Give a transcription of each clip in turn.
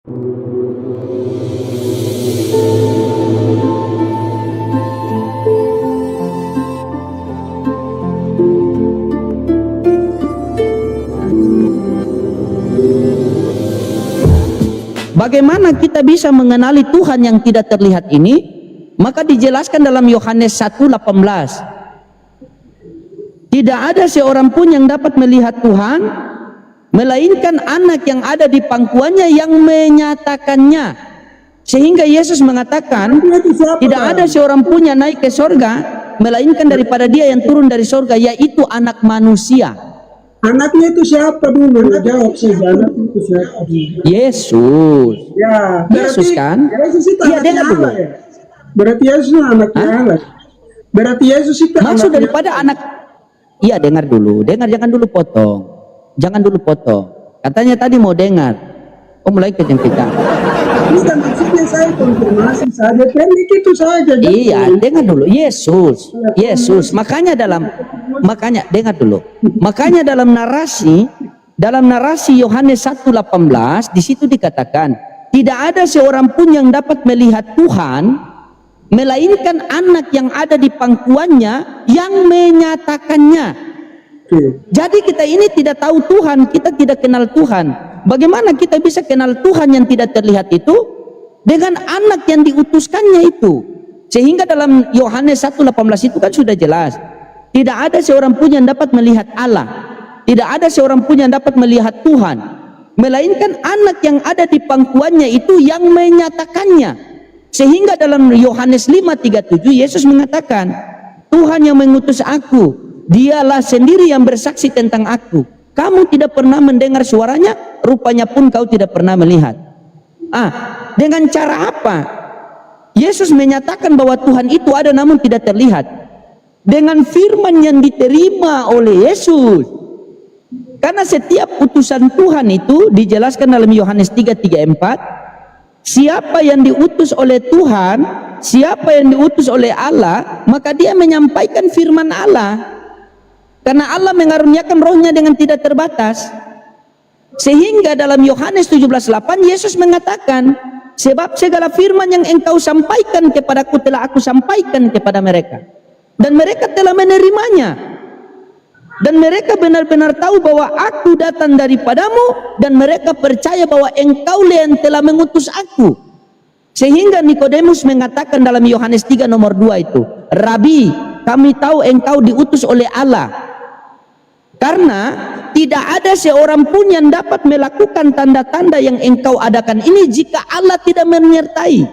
Bagaimana kita bisa mengenali Tuhan yang tidak terlihat ini? Maka dijelaskan dalam Yohanes 1:18. Tidak ada seorang pun yang dapat melihat Tuhan, melainkan anak yang ada di pangkuannya yang menyatakannya. Sehingga Yesus mengatakan, tidak ada seorang pun yang naik ke sorga, melainkan daripada dia yang turun dari sorga, yaitu anak manusia. Anaknya itu siapa dulu? Jawab saja, anak itu siapa dulu? Yesus. Ya, Yesus kan? Yesus itu Iya, anaknya dengar dulu. Allah ya? Berarti Yesus itu anaknya Allah. Berarti Yesus itu Maksud anaknya daripada anak. Iya, dengar dulu. Dengar, jangan dulu potong. Jangan dulu potong. Katanya tadi mau dengar. Oh, mulai kejang-kejang. Ini kan maksudnya saya konfirmasi saja, pendek itu saja. Iya, dengar dulu. Yesus. Makanya dengar dulu. Makanya dalam narasi Yohanes 1:18 di situ dikatakan, tidak ada seorang pun yang dapat melihat Tuhan, melainkan anak yang ada di pangkuannya yang menyatakannya. Jadi kita ini tidak tahu Tuhan, kita tidak kenal Tuhan. Bagaimana kita bisa kenal Tuhan yang tidak terlihat itu? Dengan anak yang diutuskannya itu. Sehingga dalam Yohanes 1:18 itu kan sudah jelas, tidak ada seorang pun yang dapat melihat Allah, tidak ada seorang pun yang dapat melihat Tuhan, melainkan anak yang ada di pangkuannya itu yang menyatakannya. Sehingga dalam Yohanes 5:37 Yesus mengatakan, Tuhan yang mengutus aku, dialah sendiri yang bersaksi tentang aku. Kamu tidak pernah mendengar suaranya, rupanya pun kau tidak pernah melihat. Dengan cara apa Yesus menyatakan bahwa Tuhan itu ada namun tidak terlihat? Dengan firman yang diterima oleh Yesus. Karena setiap utusan Tuhan itu dijelaskan dalam Yohanes 3:34, siapa yang diutus oleh Tuhan, siapa yang diutus oleh Allah, maka dia menyampaikan firman Allah. Karena Allah mengaruniakan rohnya dengan tidak terbatas. Sehingga dalam Yohanes 17:8 Yesus mengatakan, sebab segala firman yang engkau sampaikan kepadaku telah aku sampaikan kepada mereka, dan mereka telah menerimanya, dan mereka benar-benar tahu bahwa aku datang daripadamu, dan mereka percaya bahwa engkau yang telah mengutus aku. Sehingga Nikodemus mengatakan dalam Yohanes 3 nomor 2 itu, Rabi, kami tahu engkau diutus oleh Allah, karena tidak ada seorang pun yang dapat melakukan tanda-tanda yang engkau adakan ini jika Allah tidak menyertai.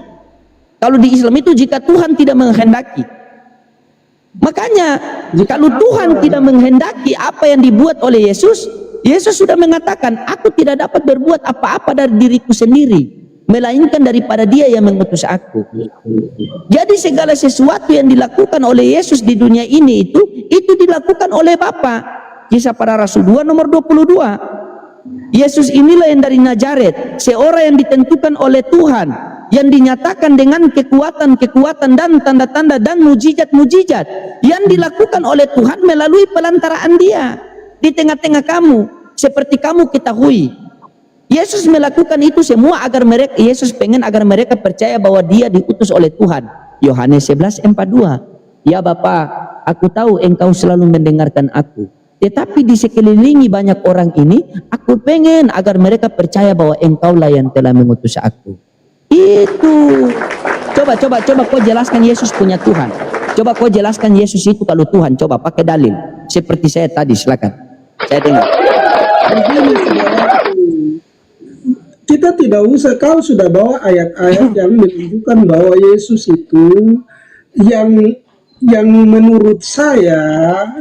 Kalau di Islam itu jika Tuhan tidak menghendaki. Makanya kalau Tuhan tidak menghendaki apa yang dibuat oleh Yesus, Yesus sudah mengatakan, aku tidak dapat berbuat apa-apa dari diriku sendiri, melainkan daripada dia yang mengutus aku. Jadi segala sesuatu yang dilakukan oleh Yesus di dunia ini itu dilakukan oleh Bapa. Kisah Para Rasul 2 nomor 22. Yesus inilah yang dari Nazaret, seorang yang ditentukan oleh Tuhan, yang dinyatakan dengan kekuatan-kekuatan dan tanda-tanda dan mujizat-mujizat yang dilakukan oleh Tuhan melalui pelantaraan dia di tengah-tengah kamu, seperti kamu ketahui. Yesus melakukan itu semua agar Yesus pengen agar mereka percaya bahwa dia diutus oleh Tuhan. Yohanes 11:42. Ya Bapa, aku tahu engkau selalu mendengarkan aku, tetapi di sekelilingi banyak orang ini, aku pengen agar mereka percaya bahwa engkaulah yang telah mengutus aku. Itu. Coba kau jelaskan Yesus punya Tuhan. Coba kau jelaskan Yesus itu kalau Tuhan. Coba pakai dalil. Seperti saya tadi, silakan. Saya dengar. Kita tidak usah, kau sudah bawa ayat-ayat yang menunjukkan bahwa Yesus itu yang menurut saya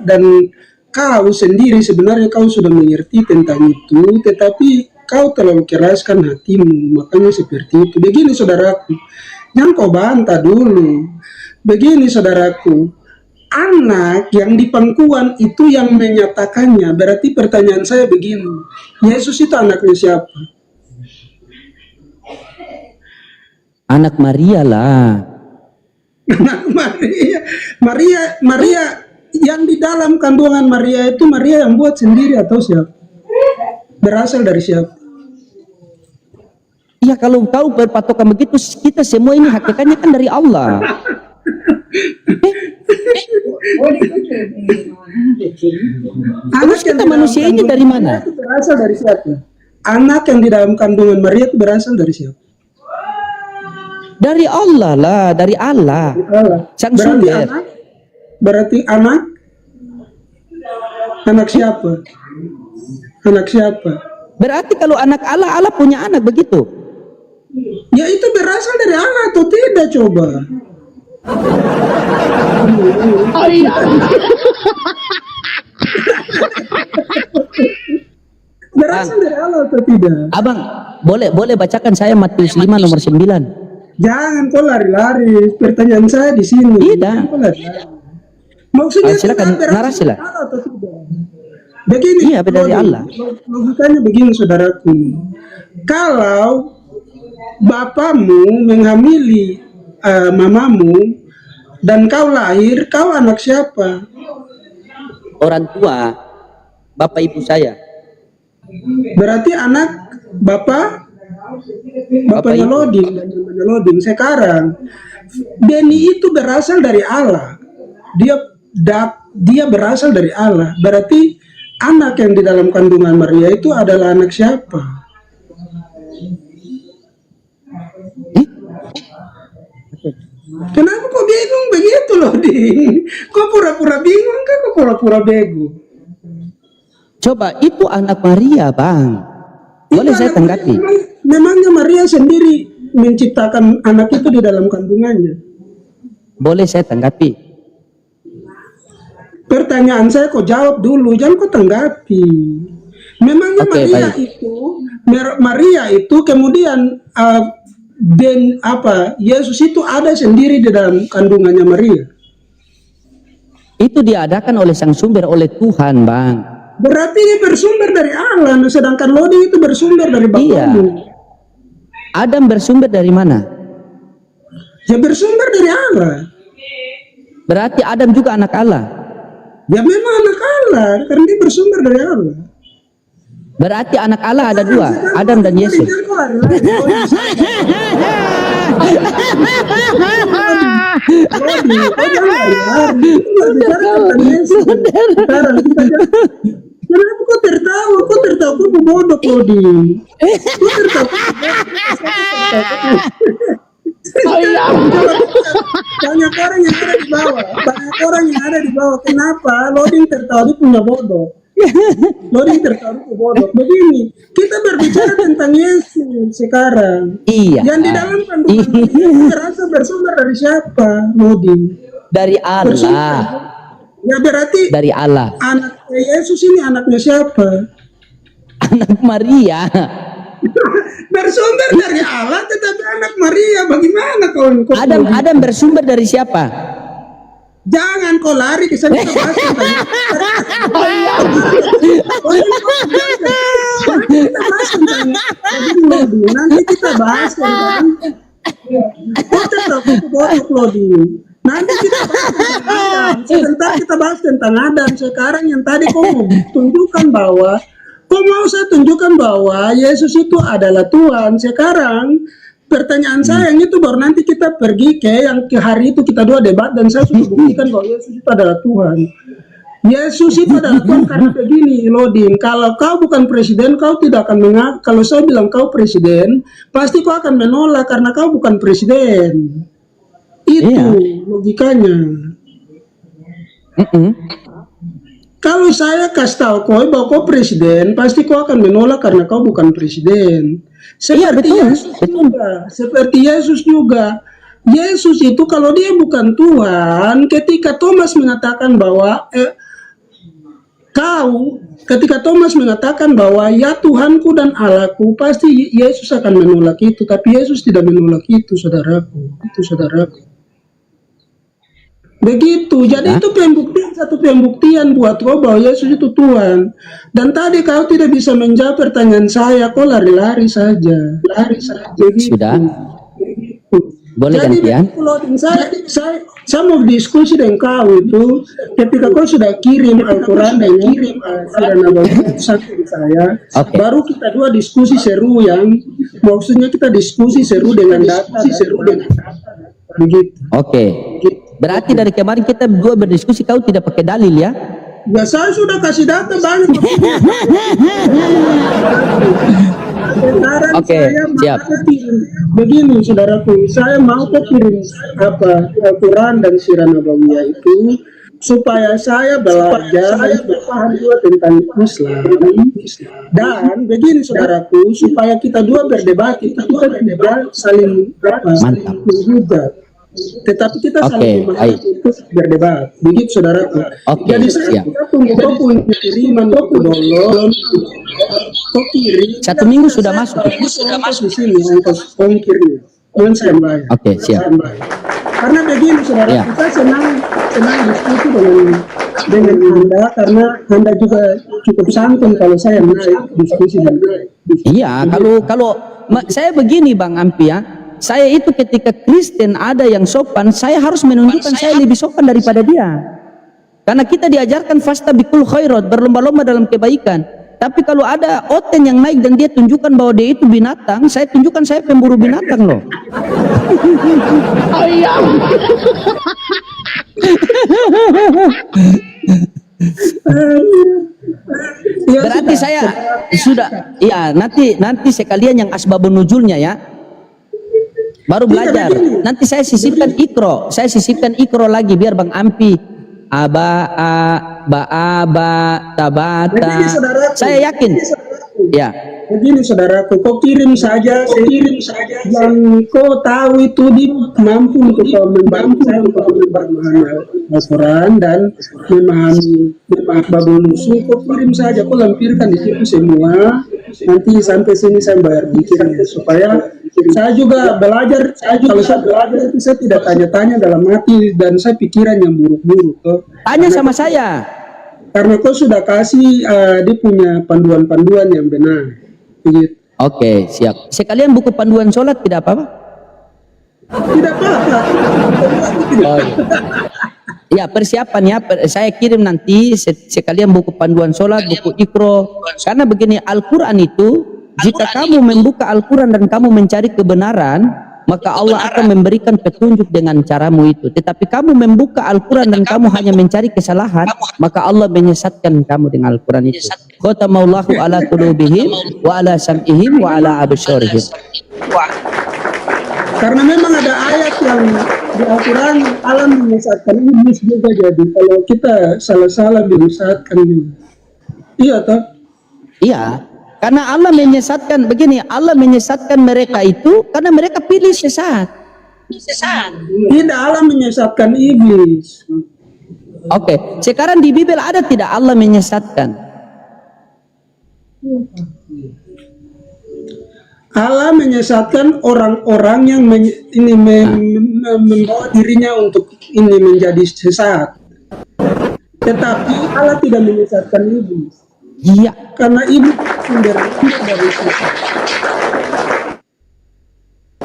dan kau sendiri sebenarnya kau sudah mengerti tentang itu, tetapi kau terlalu keraskan hatimu, makanya seperti itu. Begini saudaraku, jangan kau bantah dulu. Begini saudaraku, anak yang di pangkuan itu yang menyatakannya. Berarti pertanyaan saya begini, Yesus itu anaknya siapa? Anak Maria lah. Anak Maria yang di dalam kandungan Maria itu, Maria yang buat sendiri atau siapa? Berasal dari siapa? Ya kalau kau berpatokan begitu, kita semua ini hakikatnya kan dari Allah. Terus kita manusia ini dari mana? Itu berasal dari siapa? Anak yang di dalam kandungan Maria itu berasal dari siapa? Dari Allah lah, dari Allah. Allah. Sang Berarti sumber. anak, berarti anak siapa? Anak siapa? Berarti kalau anak Allah, Allah punya anak begitu. Ya itu berasal dari Allah atau tidak coba? Berasal dari Allah atau tidak? Abang, boleh bacakan saya Matius 5 nomor 9. Jangan kau lari-lari. Pertanyaan saya di sini. Tidak. Kau lari-lari. Maksudnya Silakan, itu berasal narasi lah. dari Allah atau tidak? Begini. Iya, dari Allah. Logikanya begini saudaraku. Kalau bapamu menghamili mamamu dan kau lahir, kau anak siapa? Orang tua, bapak ibu saya. Berarti anak bapaknya ibu. Loding dan namanya Loding. Sekarang Beni itu berasal dari Allah. Dia berasal dari Allah. Berarti anak yang di dalam kandungan Maria itu adalah anak siapa? Kenapa kok bingung begitu loh, Ding? Kok pura-pura bingung kan? Kok pura-pura bego? Coba itu anak Maria, Bang. Boleh Itu saya anak tanggapi? Maria. Memangnya Maria sendiri menciptakan anak itu di dalam kandungannya? Boleh saya tanggapi? Pertanyaan saya kok jawab dulu, jangan kok tanggapi. Memangnya Oke, baik. Maria itu kemudian Yesus itu ada sendiri di dalam kandungannya Maria. Itu diadakan oleh sang sumber, oleh Tuhan, Bang. Berarti ini bersumber dari Allah, sedangkan Lodi itu bersumber dari bapakmu. Iya. Adam bersumber dari mana? Ya bersumber dari Allah. Berarti Adam juga anak Allah. Ya memang anak Allah, karena dia bersumber dari Allah. Berarti anak Allah ada dua, Adam dan Yesus. Kenapa kau tertawa? Kau tertawa, kau bodoh, Lodi. Kau tertawa. Banyak orang yang ada di bawah. Banyak orang yang ada di bawah. Kenapa? Lodi tertawa, dia punya bodoh. Lodi tertawa, dia bodoh. Begini, kita berbicara tentang Yesus sekarang. Iya. Yang di dalam kandungan Yesus terasa bersumber dari siapa, Lodi? Dari Allah. Ya berarti Dari Allah. anak Yesus ini anaknya siapa? Anak Maria. Bersumber dari Allah tetapi anak Maria. Bagaimana kau? Adam bersumber dari siapa? Jangan kau lari ke sana. Kita bahas tentang nanti kita bahas tentang kau tetap bodoh, Lodi. Nanti kita bahas tentang Adam. Sebentar kita bahas tentang Adam. Sekarang yang tadi kau mau tunjukkan bahwa saya tunjukkan bahwa Yesus itu adalah Tuhan. Sekarang pertanyaan saya yang itu baru nanti kita pergi ke yang ke hari itu kita dua debat dan saya sudah buktikan bahwa Yesus itu adalah Tuhan. Yesus itu adalah Tuhan karena begini, Lodin. Kalau kau bukan presiden, kau tidak akan mengaku. Kalau saya bilang kau presiden, pasti kau akan menolak karena kau bukan presiden. Itu logikanya. Kalau saya kasih tahu kau bahwa kau presiden, pasti kau akan menolak karena kau bukan presiden. Seperti Yesus juga. Yesus itu kalau dia bukan Tuhan, ketika Thomas mengatakan bahwa ketika Thomas mengatakan bahwa ya Tuhanku dan Allahku, pasti Yesus akan menolak itu. Tapi Yesus tidak menolak itu, saudaraku. Itu saudaraku. Begitu, jadi itu satu pembuktian buat kau bahwa Yesus itu Tuhan. Dan tadi kau tidak bisa menjawab pertanyaan saya, kau lari-lari saja, gitu. Sudah. Boleh Jadi gantian? uploading saya mau diskusi dengan kau itu ketika kau sudah kirim Al-Quran dan kirim Sirah Nabawiyah satu ke saya, Oke. baru kita dua diskusi seru yang maksudnya kita diskusi seru dengan data, begitu. Oke. Berarti dari kemarin kita dua berdiskusi, kau tidak pakai dalil ya? Ya saya sudah kasih data banyak. Sekarang Oke, saya mau siap. kirim begini saudaraku, saya mau kirim Al-Quran dan Sirah Nabawiyah itu supaya saya belajar dan paham juga tentang Islam. Dan begini saudaraku, supaya kita dua berdebat, kita berdebat saling Mantap. menghujat. Tetapi kita saling baik. untuk berdebat. Begitu saudaraku. Oke, Jadi siap. kita tunggu kiriman download. Kok kirim? 1 minggu sudah masuk. Di sini ongkos ongkirnya. Saya bayar. Oke, siap. Saya bayar. Karena begini saudara, Ya. kita senang diskusi dengan Anda karena Anda juga cukup santun kalau saya menarik diskusi dengan Iya, kalau saya begini Bang Ampi ya. Saya itu ketika Kristen ada yang sopan, saya harus menunjukkan saya lebih sopan daripada dia. Karena kita diajarkan fastabikul khairat, berlomba-lomba dalam kebaikan. Tapi kalau ada oten yang naik dan dia tunjukkan bahwa dia itu binatang, saya tunjukkan saya pemburu binatang loh. Berarti saya sudah, ya nanti sekalian yang asbabun nuzulnya ya. Baru belajar. Nanti saya sisipkan ikro lagi biar Bang Ampi tabata. Saya yakin. Ya. Begini saudaraku, kau kirim saja yang kau tahu itu mampu untuk kau membantu saya untuk memahami Al-Quran dan memahami babul nusul. Kau kirim saja, kau lampirkan di situ semua. Nanti sampai sini saya bayar pikirnya supaya saya juga belajar. Kalau saya belajar itu saya tidak tanya-tanya dalam hati dan saya pikiran yang buruk-buruk. Tanya sama saya. Karena kau sudah kasih dia punya panduan-panduan yang benar. Begitu. Oke, siap. Sekalian buku panduan sholat tidak apa-apa? Tidak apa-apa. Oh, iya. Ya persiapan ya, saya kirim nanti sekalian buku panduan sholat, buku ikro. Karena begini, Al-Quran itu, jika kamu membuka Al-Quran dan kamu mencari kebenaran, maka Allah akan memberikan petunjuk dengan caramu itu. Tetapi kamu membuka Al-Quran dan kamu hanya mencari kesalahan, maka Allah menyesatkan kamu dengan Al-Quran itu. Khatamallahu ala qulubihim wa ala sam'ihim wa ala absarihim. Karena memang ada ayat yang di Al-Quran Allah menyesatkan iblis juga, jadi kalau kita salah-salah menyesatkan juga. Iya toh? Iya. Karena Allah menyesatkan begini, Allah menyesatkan mereka itu karena mereka pilih sesat. Tidak, Allah menyesatkan iblis. Oke, sekarang di Bible ada tidak Allah menyesatkan? Allah menyesatkan orang-orang yang membawa dirinya untuk ini menjadi sesat. Tetapi Allah tidak menyesatkan iblis. Iya. Karena iblis sumber dari sesat.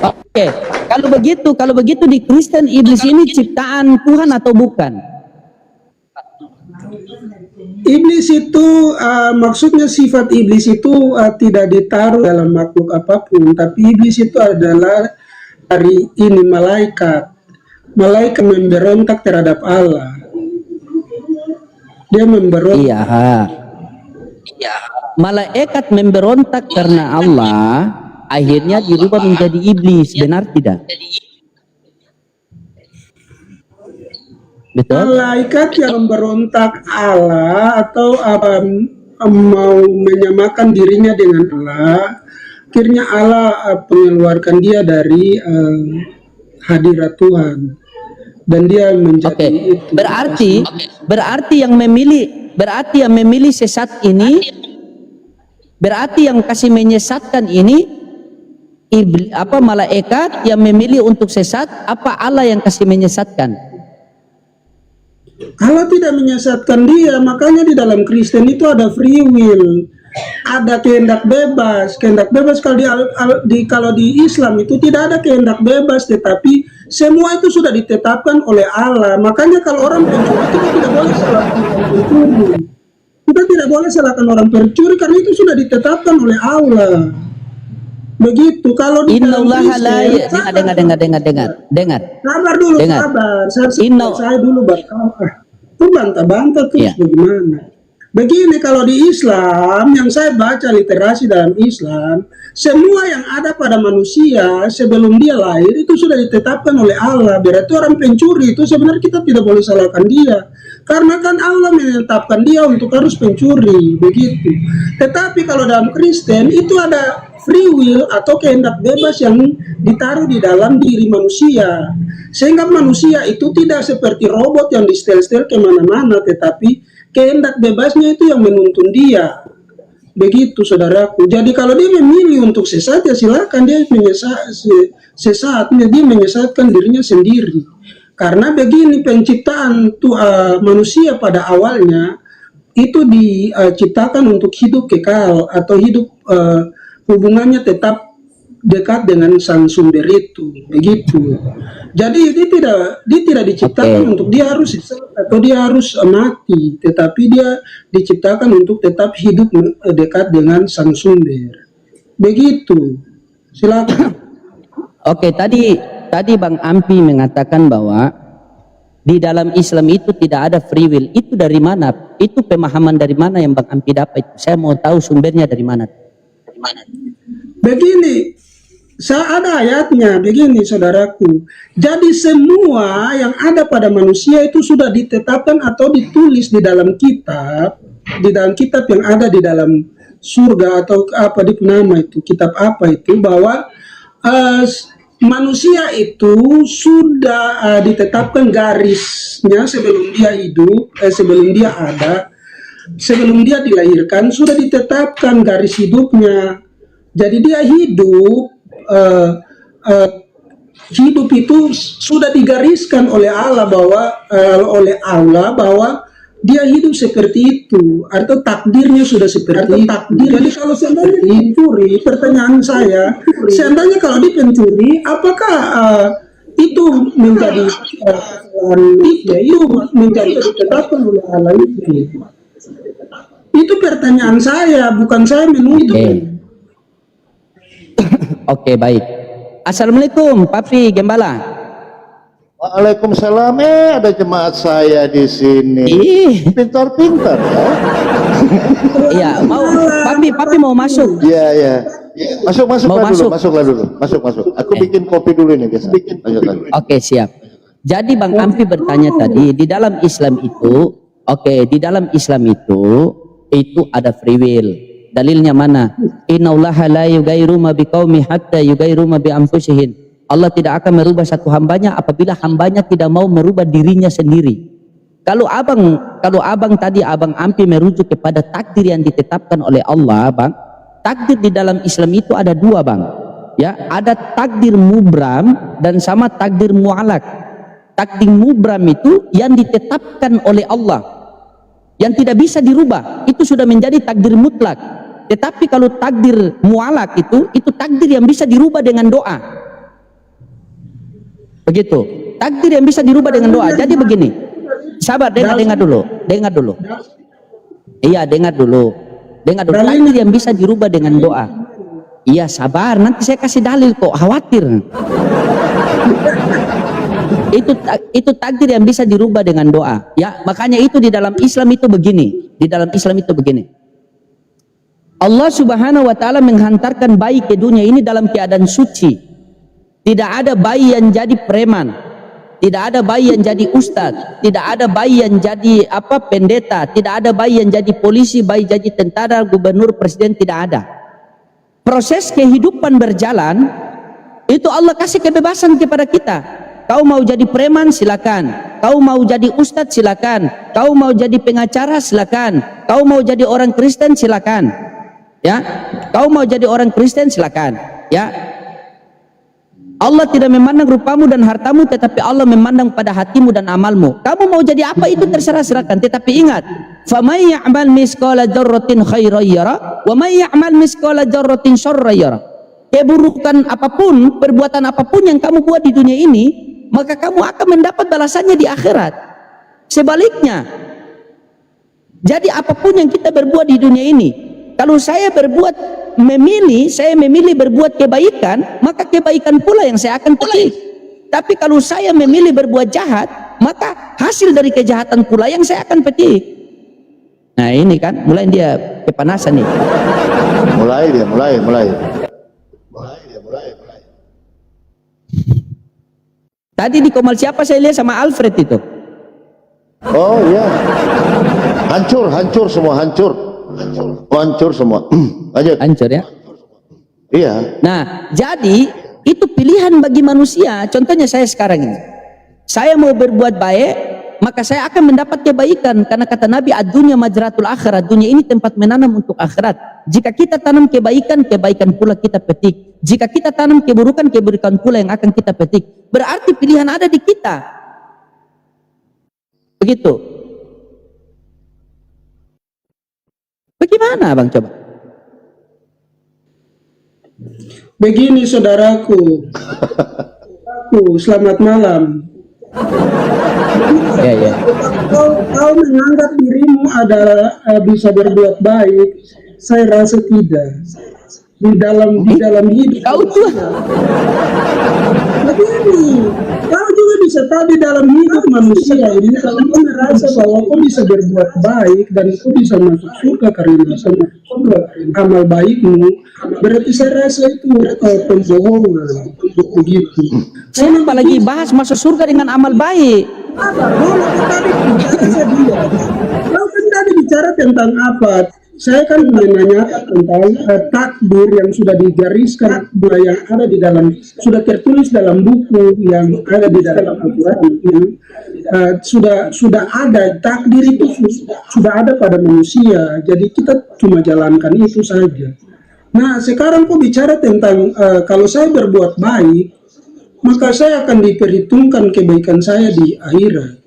Oke, kalau begitu di Kristen iblis ini ciptaan Tuhan atau bukan? Iblis itu maksudnya sifat iblis itu tidak ditaruh dalam makhluk apapun, tapi iblis itu adalah dari ini malaikat. Malaikat memberontak terhadap Allah. Dia memberontak. Iya. Malaikat memberontak karena Allah, akhirnya dirubah menjadi iblis, benar tidak? Betul? Malaikat yang memberontak Allah atau mau menyamakan dirinya dengan Allah, akhirnya Allah mengeluarkan dia dari hadirat Tuhan dan dia menjadi itu. Berarti yang memilih sesat ini, berarti yang kasih menyesatkan ini malaikat yang memilih untuk sesat, apa Allah yang kasih menyesatkan? Allah tidak menyesatkan dia, makanya di dalam Kristen itu ada free will, ada kehendak bebas. Kehendak bebas kalau di Islam itu tidak ada kehendak bebas, tetapi Semua itu sudah ditetapkan oleh Allah. Makanya kalau orang pencuri kita tidak boleh salahkan orang pencuri. Kita tidak boleh salahkan orang pencuri karena itu sudah ditetapkan oleh Allah. Begitu. Kalau di dalam Innallaha la Kristen, dengar. sabar dulu, Dengar. sabar. Inna- Saya dulu bantah. Itu bantah-bantah terus Ya. bagaimana? Begini, kalau di Islam yang saya baca literasi dalam Islam, semua yang ada pada manusia sebelum dia lahir itu sudah ditetapkan oleh Allah. Berarti orang pencuri itu sebenarnya kita tidak boleh salahkan dia. Karena kan Allah menetapkan dia untuk harus pencuri, begitu. Tetapi kalau dalam Kristen itu ada free will atau kehendak bebas yang ditaruh di dalam diri manusia. Sehingga manusia itu tidak seperti robot yang di-setel-setel kemana-mana, tetapi kehendak bebasnya itu yang menuntun dia. Begitu saudaraku. Jadi kalau dia memilih untuk sesat ya silakan, dia sesat, dia menyesatkan dirinya sendiri. Karena begini, penciptaan manusia pada awalnya itu diciptakan untuk hidup kekal atau hidup hubungannya tetap dekat dengan sang sumber itu, begitu. Jadi dia tidak diciptakan untuk dia harus sesat atau dia harus mati, tetapi dia diciptakan untuk tetap hidup dekat dengan sang sumber. Begitu. Silakan. Oke, tadi Bang Ampi mengatakan bahwa di dalam Islam itu tidak ada free will. Itu dari mana? Itu pemahaman dari mana yang Bang Ampi dapat? Saya mau tahu sumbernya dari mana. Begini, ada ayatnya, begini saudaraku. Jadi semua yang ada pada manusia itu sudah ditetapkan atau ditulis di dalam kitab yang ada di dalam surga atau apa di nama itu, kitab apa itu, bahwa manusia itu sudah ditetapkan garisnya sebelum dia hidup, sebelum dia ada, sebelum dia dilahirkan sudah ditetapkan garis hidupnya. Jadi dia hidup itu sudah digariskan oleh Allah bahwa dia hidup seperti itu, atau takdirnya sudah seperti itu. Jadi kalau seandainya pencuri, pertanyaan saya, seandainya kalau dia pencuri, apakah itu menjadi itu menjadi ditetapkan oleh Allah itu? Itu pertanyaan saya, bukan saya menuntut. Oke, baik. Assalamualaikum, Papi Gembala. Waalaikumsalam. Ada jemaat saya di sini. Pintar-pintar ya. Iya, Papi mau masuk. Iya. Masuklah dulu. Masuk. Aku Okay. bikin kopi dulu nih, biasa. Oke, siap. Jadi Bang Ampi bertanya tadi, di dalam Islam itu ada free will. Dalilnya mana? Innallaha la yughayyiru ma biqaumin hatta yughayyiru ma bi anfusihim. Allah tidak akan merubah satu hambanya apabila hambanya tidak mau merubah dirinya sendiri. Kalau abang tadi abang Ampi merujuk kepada takdir yang ditetapkan oleh Allah, Bang. Takdir di dalam Islam itu ada dua, Bang. Ya, ada takdir mubram dan sama takdir mu'alak. Takdir mubram itu yang ditetapkan oleh Allah, yang tidak bisa dirubah, itu sudah menjadi takdir mutlak. Tetapi kalau takdir mu'alak itu takdir yang bisa dirubah dengan doa. Begitu, takdir yang bisa dirubah dengan doa. Jadi begini, sabar, dengar dulu. Iya, dengar dulu. Takdir yang bisa dirubah dengan doa. Iya, sabar, nanti saya kasih dalil kok, khawatir. Itu takdir yang bisa dirubah dengan doa. Ya, makanya itu di dalam Islam itu begini. Allah Subhanahu wa taala menghantarkan bayi ke dunia ini dalam keadaan suci. Tidak ada bayi yang jadi preman, tidak ada bayi yang jadi ustadz, tidak ada bayi yang jadi pendeta, tidak ada bayi yang jadi polisi, bayi jadi tentara, gubernur, presiden, tidak ada. Proses kehidupan berjalan itu Allah kasih kebebasan kepada kita. Kau mau jadi preman silakan, kau mau jadi ustadz silakan, kau mau jadi pengacara silakan, kau mau jadi orang Kristen silakan, ya, kau mau jadi orang Kristen silakan, ya. Allah tidak memandang rupamu dan hartamu, tetapi Allah memandang pada hatimu dan amalmu. Kamu mau jadi apa itu terserah, silakan. Tetapi ingat, faman ya'mal misqala dzarratin khairan yara wa man ya'mal misqala dzarratin syarran yara. Keburukan apapun, perbuatan apapun yang kamu buat di dunia ini, maka kamu akan mendapat balasannya di akhirat. Sebaliknya, jadi apapun yang kita berbuat di dunia ini, kalau saya memilih berbuat kebaikan, maka kebaikan pula yang saya akan petik. Tapi kalau saya memilih berbuat jahat, maka hasil dari kejahatan pula yang saya akan petik. Nah ini kan, mulai dia kepanasan nih. Mulai. Tadi di Komal siapa saya lihat sama Alfred itu. Oh iya. Hancur semua, hancur semua. Lanjut. Hancur ya. Iya. Nah, jadi itu pilihan bagi manusia. Contohnya saya sekarang ini. Saya mau berbuat baik, maka saya akan mendapat kebaikan. Karena kata Nabi, ad-dunya majratul akhirat. Dunia ini tempat menanam untuk akhirat. Jika kita tanam kebaikan, kebaikan pula kita petik. Jika kita tanam keburukan, keburukan pula yang akan kita petik. Berarti pilihan ada di kita. Begitu. Bagaimana Bang coba? Begini saudaraku, selamat malam. Ya. Kau menganggap dirimu adalah bisa berbuat baik, saya rasa tidak. Di dalam hidup Kau tuh. Begini, kau juga bisa tahu di dalam hidup manusia ini, kalau kau merasa bahwa kau bisa berbuat baik dan kau bisa masuk surga karena amal baikmu, berarti saya rasa itu pembohongan. Begitu. Saya apalagi bahas masuk surga dengan amal baik. Kau kan tadi bicara tentang apa? Saya kan menanyakan tentang takdir yang sudah digariskan, yang ada di dalam, sudah tertulis dalam buku yang ada di dalam Al-Quran. Sudah ada takdir itu, sudah ada pada manusia. Jadi kita cuma jalankan itu saja. Nah sekarang kok bicara tentang kalau saya berbuat baik, maka saya akan diperhitungkan kebaikan saya di akhirat.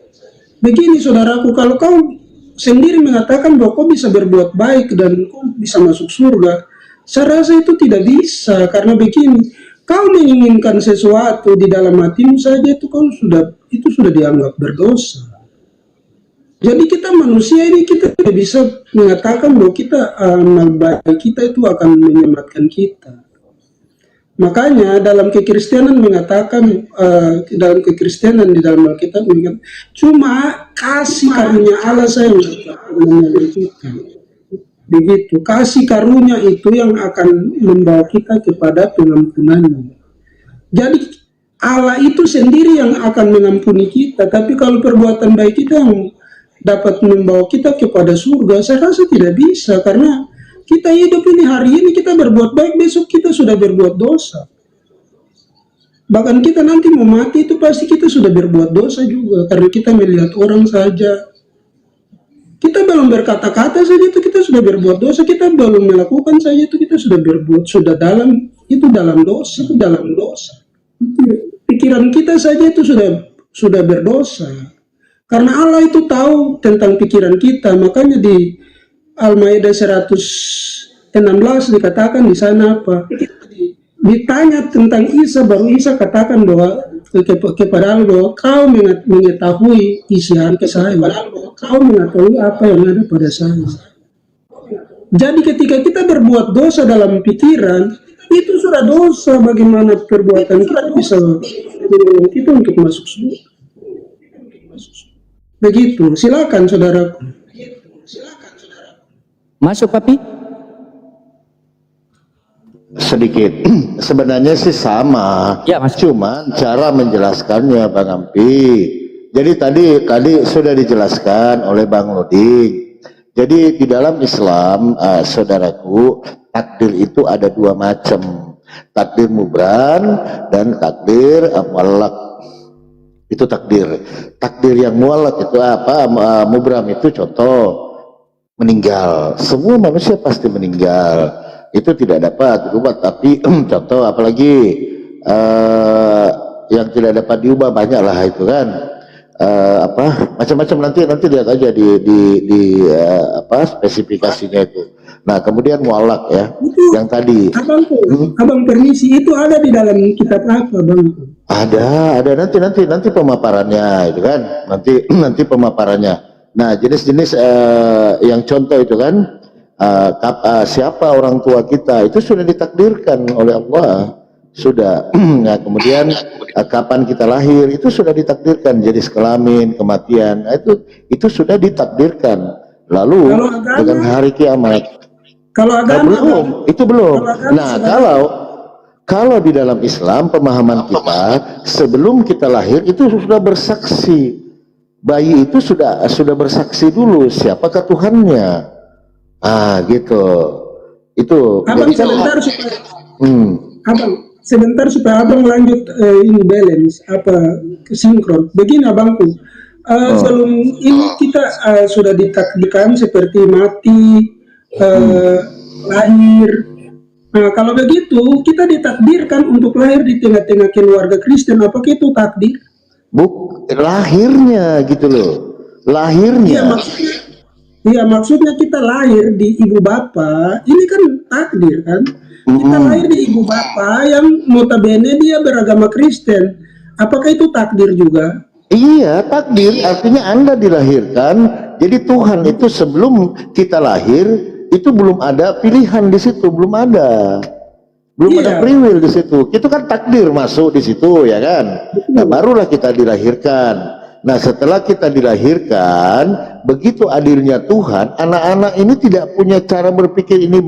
Begini saudaraku, kalau kau sendiri mengatakan bahwa kau bisa berbuat baik dan kau bisa masuk surga, saya rasa itu tidak bisa. Karena begini, kau menginginkan sesuatu di dalam hatimu saja, itu sudah dianggap berdosa. Jadi kita manusia ini, kita tidak bisa mengatakan bahwa kita amal baik kita itu akan menyelamatkan kita. Makanya dalam kekristenan mengatakan, dalam kekristenan di dalam Alkitab mengatakan, cuma kasih karunia Allah saya menolong kita. Begitu, kasih karunia itu yang akan membawa kita kepada pengampunan. Jadi Allah itu sendiri yang akan mengampuni kita, tapi kalau perbuatan baik kita yang dapat membawa kita kepada surga, saya rasa tidak bisa, karena kita hidup ini, hari ini kita berbuat baik, besok kita sudah berbuat dosa. Bahkan kita nanti mau mati itu pasti kita sudah berbuat dosa juga, karena kita melihat orang saja. Kita belum berkata-kata saja itu kita sudah berbuat dosa, kita belum melakukan saja itu kita sudah berbuat, dalam dosa. Pikiran kita saja itu sudah berdosa. Karena Allah itu tahu tentang pikiran kita, makanya di Al-Maidah 116 dikatakan di sana apa? Ditanya tentang Isa, baru Isa katakan bahwa kepada Allah bahwa kau mengetahui isi hati saya, kau mengetahui apa yang ada pada saya. Jadi ketika kita berbuat dosa dalam pikiran, itu sudah dosa. Bagaimana perbuatan kita bisa menolong kita untuk masuk surga? Begitu, silakan saudaraku. Masuk Papi? Sedikit. Sebenarnya sih sama. Ya, Mas. Cuman cara menjelaskannya Bang Ampi. Jadi tadi sudah dijelaskan oleh Bang Loding. Jadi di dalam Islam, saudaraku, takdir itu ada dua macam. Takdir mubran dan takdir muallak. Itu takdir. Takdir yang muallak itu apa? Mubram itu contoh meninggal. Semua manusia pasti meninggal. Itu tidak dapat diubah. Tapi contoh apalagi yang tidak dapat diubah banyak lah itu kan. Macam-macam nanti lihat aja di spesifikasinya itu. Nah, kemudian muallak ya, Itu yang tadi abang permisi, itu ada di dalam kitab apa bang? ada nanti pemaparannya itu kan, nanti pemaparannya. Nah, jenis-jenis yang contoh itu kan, siapa orang tua kita itu sudah ditakdirkan oleh Allah, sudah. Nah, kemudian kapan kita lahir itu sudah ditakdirkan, jenis kelamin, kematian, nah, itu sudah ditakdirkan. Lalu Kalau agama, dengan hari kiamat, kalau agama belum, itu belum. kalau agama Nah, kalau di dalam Islam pemahaman kita, sebelum kita lahir itu sudah bersaksi, bayi itu sudah bersaksi dulu siapakah Tuhannya. Gitu. Itu abang jadi kan, sebentar supaya abang lanjut ini balance apa sinkron. Begini abangku, sebelum ini kita sudah ditakdirkan seperti mati, lahir. Nah, kalau begitu kita ditakdirkan untuk lahir di tengah-tengah keluarga Kristen, apakah itu takdir? lahirnya gitu loh, lahirnya. Iya, maksudnya kita lahir di ibu bapa, ini kan takdir kan? Kita lahir di ibu bapa yang notabene dia beragama Kristen. Apakah itu takdir juga? Iya, takdir artinya Anda dilahirkan. Jadi Tuhan itu sebelum kita lahir itu belum ada pilihan di situ, belum ada Iya. free will di situ. Itu kan takdir masuk di situ ya kan. Nah, barulah kita dilahirkan. Nah, setelah kita dilahirkan, begitu adilnya Tuhan, anak-anak ini tidak punya cara berpikir ini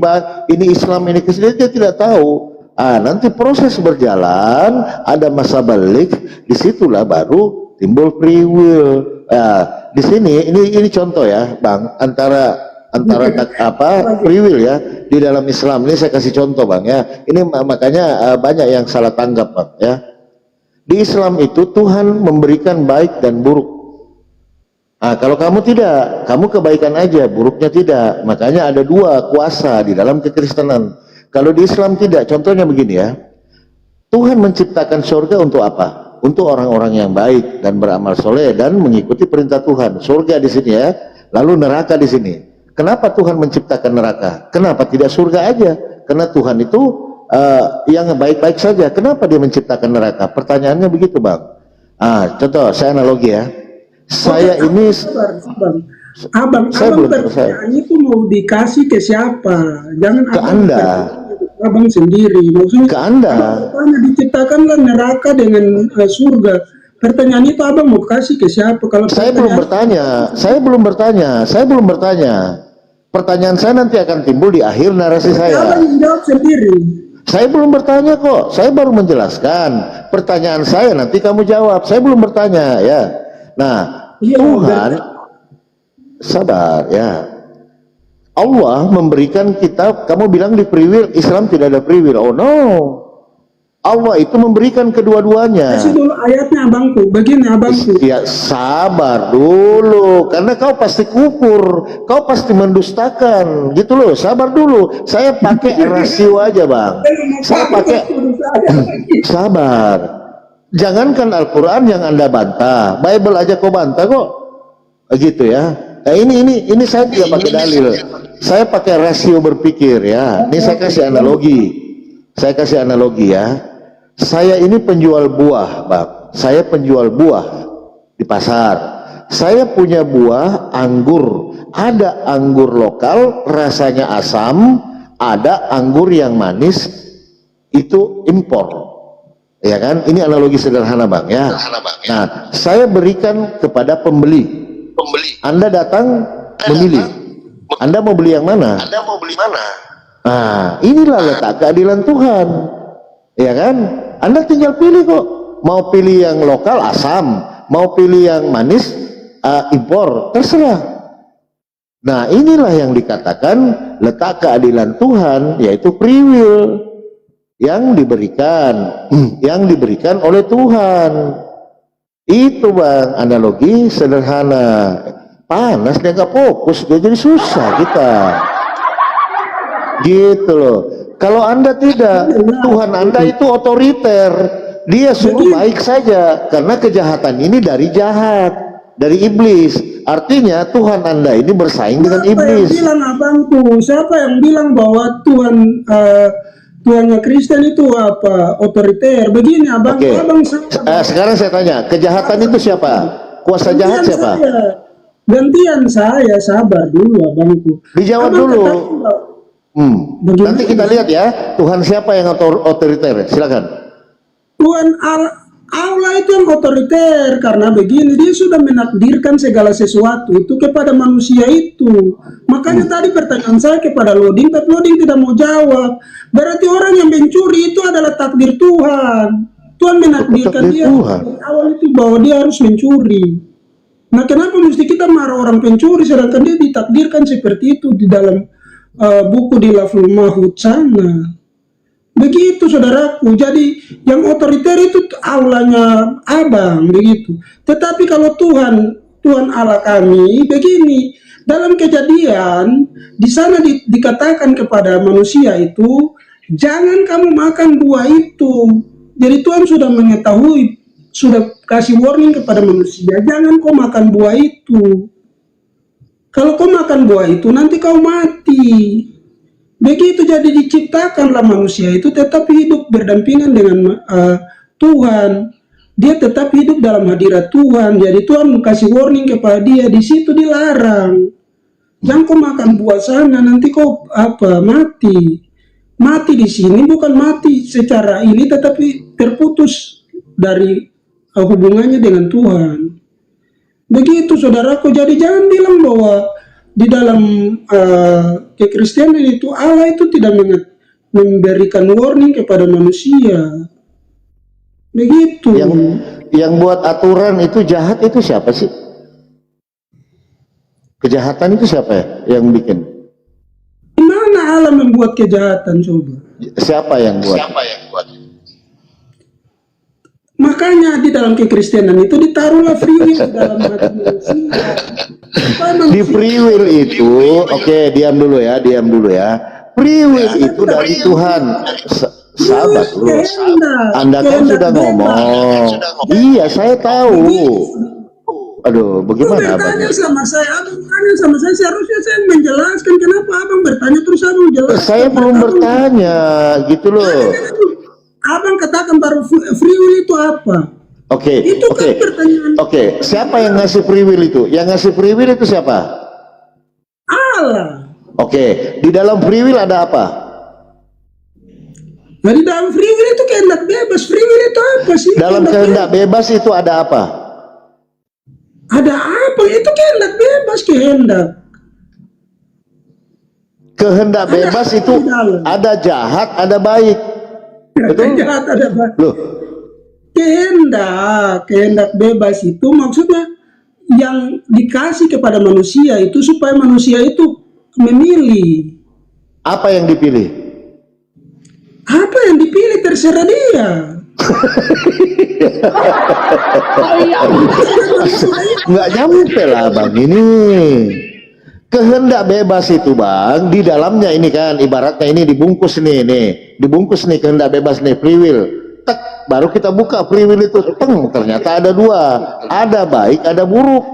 Islam, ini Kristen, dia tidak tahu. Nanti proses berjalan, ada masa balik, disitulah baru timbul free will. Di sini ini contoh ya, Bang, antara free will ya di dalam Islam. Ini saya kasih contoh, Bang ya. Ini makanya banyak yang salah tanggap, Bang ya. Di Islam itu Tuhan memberikan baik dan buruk. Kalau kamu tidak, kamu kebaikan aja, buruknya tidak. Makanya ada dua kuasa di dalam kekristenan. Kalau di Islam tidak. Contohnya begini ya, Tuhan menciptakan surga untuk apa? Untuk orang-orang yang baik dan beramal soleh dan mengikuti perintah Tuhan. Surga di sini ya, lalu neraka di sini. Kenapa Tuhan menciptakan neraka? Kenapa tidak surga aja? Karena Tuhan itu yang baik-baik saja. Kenapa dia menciptakan neraka? Pertanyaannya begitu, Bang. Contoh, saya analogi ya. Saya ini Abang belum pertanyaan itu mau dikasih ke siapa? Jangan ke abang Anda. Abang sendiri. Maksudnya Ke Anda. Diciptakanlah neraka dengan surga. Pertanyaan itu abang mau kasih ke siapa? Kalau Saya belum bertanya. Pertanyaan saya nanti akan timbul di akhir narasi saya. Abang jawab sendiri. Saya belum bertanya kok, saya baru menjelaskan. Pertanyaan saya nanti kamu jawab. Saya belum bertanya ya. Nah, Tuhan sabar ya. Allah memberikan kita, kamu bilang di free will, Islam tidak ada free will. Oh no. Allah itu memberikan kedua-duanya. Kasih dulu ayatnya abangku, begini abangku. Ya sabar dulu, karena kau pasti kufur, kau pasti mendustakan, gitu loh. Sabar dulu, saya pakai rasio aja, Bang. Saya pakai sabar. Jangankan Al-Quran yang Anda bantah, Bible aja kau bantah kok, gitu ya. Nah, ini saya tidak pakai dalil, saya pakai rasio berpikir ya. Ini saya kasih analogi ya. Saya ini penjual buah, Bang. Saya penjual buah di pasar. Saya punya buah anggur. Ada anggur lokal, rasanya asam. Ada anggur yang manis, itu impor. Ya kan? Ini analogi sederhana, Bang ya. Nah, saya berikan kepada pembeli. Anda datang memilih. Anda mau beli yang mana? Inilah letak keadilan Tuhan. Ya kan? Anda tinggal pilih kok. Mau pilih yang lokal asam, mau pilih yang manis impor, terserah. Nah, inilah yang dikatakan letak keadilan Tuhan, yaitu free will yang diberikan oleh Tuhan. Itu, Bang, analogi sederhana. Panas dia nggak fokus, dia jadi susah kita. Gitu loh. Kalau Anda tidak, Tuhan Anda itu otoriter. Dia suruh baik saja, karena kejahatan ini dari jahat, dari iblis. Artinya Tuhan Anda ini bersaing dengan Siapa yang iblis. bilang abangku? Siapa yang bilang bahwa Tuhannya Kristen itu apa otoriter? Begini abangku, Oke. abang sabar. Sekarang saya tanya, kejahatan itu siapa? Kuasa jahat siapa? Gantian saya, sabar dulu abangku. Dijawab Abang dulu. katakan, bagaimana? Nanti kita lihat ya, Tuhan siapa yang otoriter? Silakan. Tuhan Allah itu yang otoriter karena begini, dia sudah menakdirkan segala sesuatu itu kepada manusia itu. Makanya tadi pertanyaan saya kepada Loding, tapi Loding tidak mau jawab. Berarti orang yang mencuri itu adalah takdir Tuhan. Tuhan menakdirkan Takdir dia Tuhan. dari awal itu bahwa dia harus mencuri. Nah, kenapa mesti kita marah orang pencuri sedangkan dia ditakdirkan seperti itu di dalam buku di Lafzul Mahfuz sana? Begitu saudaraku, jadi yang otoriter itu aulanya abang begitu. Tetapi kalau Tuhan Allah kami begini, dalam Kejadian di sana dikatakan kepada manusia itu jangan kamu makan buah itu. Jadi Tuhan sudah mengetahui, sudah kasih warning kepada manusia, jangan kau makan buah itu. Kalau kau makan buah itu nanti kau mati. Begitu, jadi diciptakanlah manusia itu tetap hidup berdampingan dengan Tuhan. Dia tetap hidup dalam hadirat Tuhan. Jadi Tuhan kasih warning kepada dia, di situ dilarang. Jangan kau makan buah sana, nanti kau mati. Mati di sini bukan mati secara ini, tetapi terputus dari hubungannya dengan Tuhan. Begitu saudaraku, jadi jangan bilang bahwa di dalam kekristenan itu Allah itu tidak memberikan warning kepada manusia. Begitu. Yang buat aturan itu jahat itu siapa sih? Kejahatan itu siapa ya yang bikin? Di mana Allah membuat kejahatan coba? Siapa yang buat? Makanya di dalam kekristenan itu ditaruhlah free will di dalam hati manusia. Di free will itu, oke, diam dulu ya. Free will itu dari Tuhan. Sahabat dulu. Anda kan sudah ngomong. Iya, saya tahu. Aduh, bagaimana abang? Abang sama saya, seharusnya saya menjelaskan kenapa abang bertanya terus abang menjelaskan. Saya belum bertanya, gitu loh. Abang katakan baru free will itu apa? Oke. Kan pertanyaan. Oke, siapa yang ngasih free will itu? Yang ngasih free will itu siapa? Allah. Oke, di dalam free will ada apa? Nah, di dalam free will itu kehendak bebas. Free will itu apa sih? Dalam kehendak bebas itu ada apa? Ada apa? Itu kehendak bebas, kehendak. Kehendak bebas itu ada jahat, ada baik. Betul? Jahat ada baik. Loh, kehendak bebas itu maksudnya yang dikasih kepada manusia itu supaya manusia itu memilih. apa yang dipilih? Apa yang dipilih terserah dia. Nggak nyampe lah bang ini. Kehendak bebas itu bang, di dalamnya ini kan ibaratnya ini dibungkus nih, dibungkus nih kehendak bebas nih, free will. Tek, baru kita buka free will itu, teng, ternyata ada dua, ada baik, ada buruk.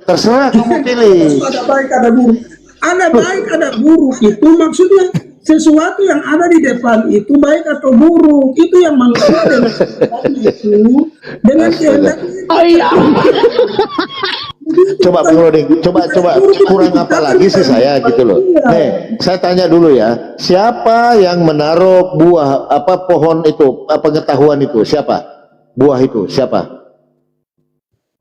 Terserah kamu pilih. Ada baik, ada buruk. Ada baik, ada buruk itu maksudnya sesuatu yang ada di depan itu baik atau buruk, itu yang manusia dengan itu dengan kehendak. Coba pengelodik, coba kurang apa lagi sih saya gitu loh. Nih, saya tanya dulu ya, siapa yang menaruh buah apa pohon itu, pengetahuan itu, siapa? Buah itu siapa?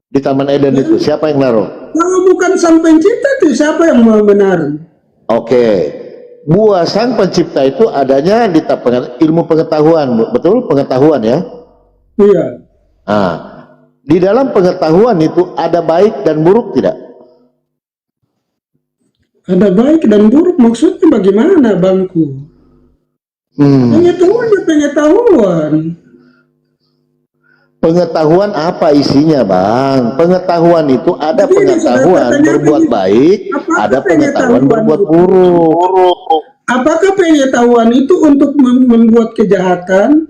Di Taman Eden itu siapa yang naruh? Kalau bukan Sang Pencipta itu siapa yang mau menaruh? Oke, buah Sang Pencipta itu adanya di ilmu pengetahuan, betul? Pengetahuan ya? Iya. Nah, di dalam pengetahuan itu ada baik dan buruk tidak? Ada baik dan buruk maksudnya bagaimana bangku? Pengetahuan. Pengetahuan apa isinya bang? Pengetahuan itu ada pengetahuan berbuat baik, ada pengetahuan berbuat buruk. Apakah pengetahuan itu untuk membuat kejahatan?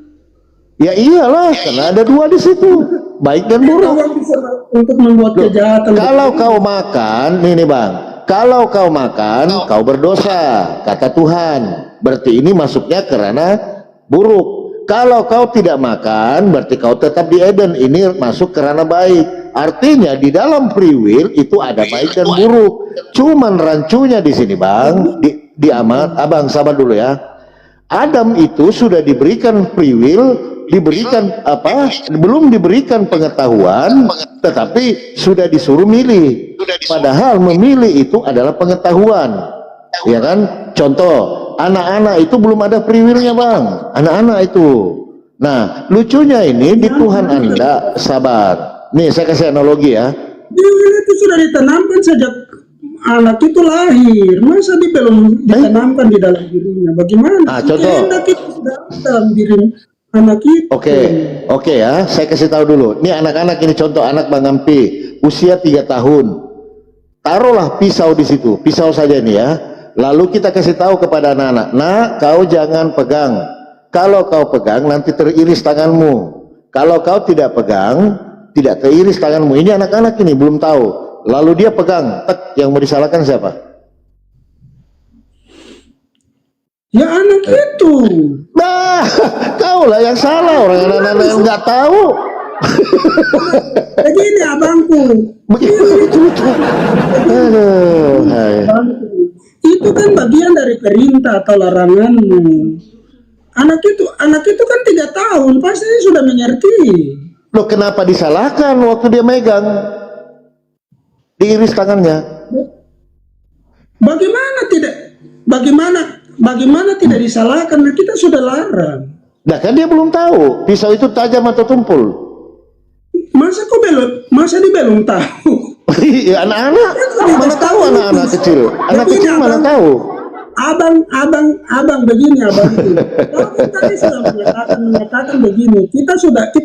Ya iyalah, karena ada dua di situ, baik dan buruk. Orang bisa untuk membuat kejahatan. Kalau kau makan, nih bang, kalau kau makan, kau berdosa, kata Tuhan. Berarti ini masuknya karena buruk. Kalau kau tidak makan, berarti kau tetap di Eden. Ini masuk karena baik. Artinya di dalam free will itu ada baik dan buruk. Cuman rancunya di sini bang, di amat, abang sabar dulu ya. Adam itu sudah diberikan free will, diberikan apa? Belum diberikan pengetahuan, tetapi sudah disuruh milih. Padahal memilih itu adalah pengetahuan, ya kan? Contoh, anak-anak itu belum ada free will-nya bang, anak-anak itu. Nah, lucunya ini di Tuhan Anda, sabar. Nih saya kasih analogi ya. Dia itu sudah ditanamkan sejak anak itu lahir, masa dia belum ditanamkan di dalam dirinya? Bagaimana? Contoh. Anak itu sudah dalam diri anak itu. Oke ya, saya kasih tahu dulu. Nih anak-anak ini contoh anak Bang Ampi, usia 3 tahun. Taruhlah pisau di situ, pisau saja nih ya. Lalu kita kasih tahu kepada anak-anak, nah kau jangan pegang. Kalau kau pegang nanti teriris tanganmu. Kalau kau tidak pegang, tidak teriris tanganmu. Ini anak-anak ini belum tahu. Lalu dia pegang, yang mau disalahkan siapa? Ya anak itu. Nah, kau lah yang salah, orang anak-anak yang nggak tahu. Begini abangku. Begitu. Aduh, hai. Itu kan bagian dari perintah atau laranganmu. Anak itu kan 3 tahun, pasti sudah mengerti. Loh kenapa disalahkan waktu dia megang? Diiris tangannya. Bagaimana tidak disalahkan? Kita sudah larang. Nah kan dia belum tahu pisau itu tajam atau tumpul. Masa dia belum tahu? Ya anak-anak mana tahu, anak-anak kecil. Anak kecil mana tahu? Abang begini abangku. Kalau tadi sudah mengatakan begini, kita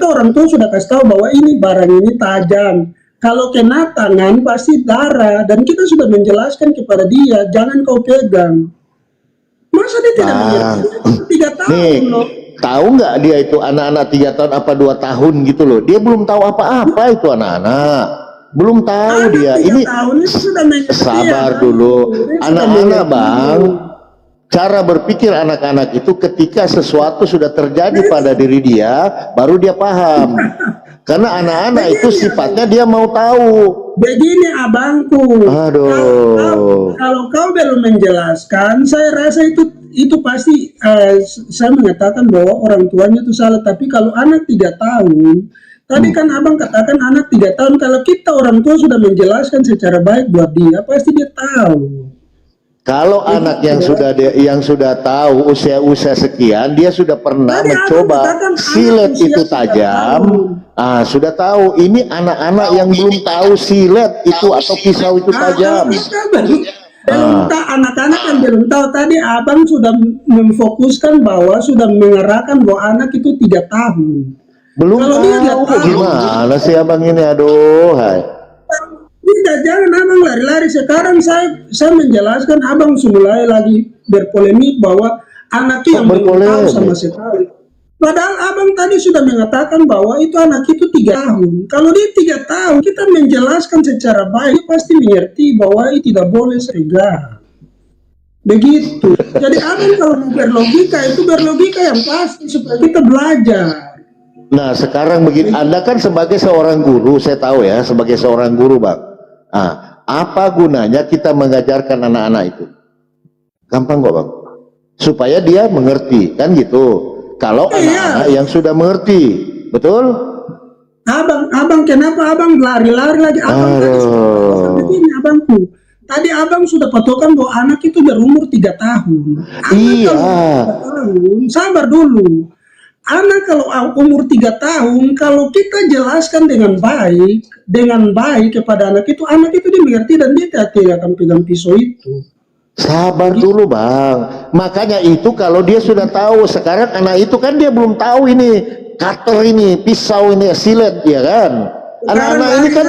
orang tua sudah kasih tahu bahwa ini barang ini tajam. Kalau kena tangan pasti darah, dan kita sudah menjelaskan kepada dia jangan kau pegang. Masa dia tidak mengerti? 3 tahun nih, loh. tahu nggak dia itu anak-anak 3 tahun apa 2 tahun gitu loh. Dia belum tahu apa-apa itu anak-anak. Belum tahu dia. Ini sudah sabar dulu. Anak-anak bang, cara berpikir anak-anak itu ketika sesuatu sudah terjadi pada diri dia, baru dia paham. Karena anak-anak itu sifatnya dia mau tahu. Begini abangku. Aduh. Kalau kau belum menjelaskan, saya rasa itu pasti saya mengatakan bahwa orang tuanya itu salah. Tapi kalau anak 3 tahun, tadi kan abang katakan anak 3 tahun, kalau kita orang tua sudah menjelaskan secara baik buat dia, pasti dia tahu. Kalau anak yang sudah tahu usia sekian, dia sudah pernah Tadi mencoba silet itu usia tajam. Sudah tahu. Ini anak-anak yang belum tahu silet itu atau pisau itu tajam. Anak-anak yang belum tahu, tadi abang sudah memfokuskan bahwa sudah mengarahkan bahwa anak itu 3 tahun. Belum Kalau dia nggak tahu, gimana sih abang ini? Aduh, hai. Tidak, jangan abang lari-lari. Sekarang saya menjelaskan, abang mulai lagi berpolemik bahwa anak yang belum tahu sama sekali. Padahal abang tadi sudah mengatakan bahwa itu anak itu 3 tahun. Kalau dia 3 tahun, kita menjelaskan secara baik, dia pasti mengerti bahwa itu tidak boleh serigala. Begitu. Jadi abang kalau mau berlogika, itu berlogika yang pasti supaya kita belajar. Nah sekarang begini, Anda kan sebagai seorang guru, saya tahu ya, sebagai seorang guru bang. Apa gunanya kita mengajarkan anak-anak itu? Gampang kok bang, supaya dia mengerti, kan gitu. Kalau anak-anak yang sudah mengerti, betul? Abang kenapa abang lari-lari lagi? Abang tadi begini abangku. Tadi abang sudah patokan bahwa anak itu berumur 3 tahun. Iya. Sabar dulu. Anak kalau umur 3 tahun, kalau kita jelaskan dengan baik kepada anak itu dia mengerti dan dia tidak akan pegang pisau itu. Sabar dulu bang. Makanya itu kalau dia sudah tahu, sekarang anak itu kan dia belum tahu ini cutter ini, pisau ini, silet, ya kan? Anak-anak ini kan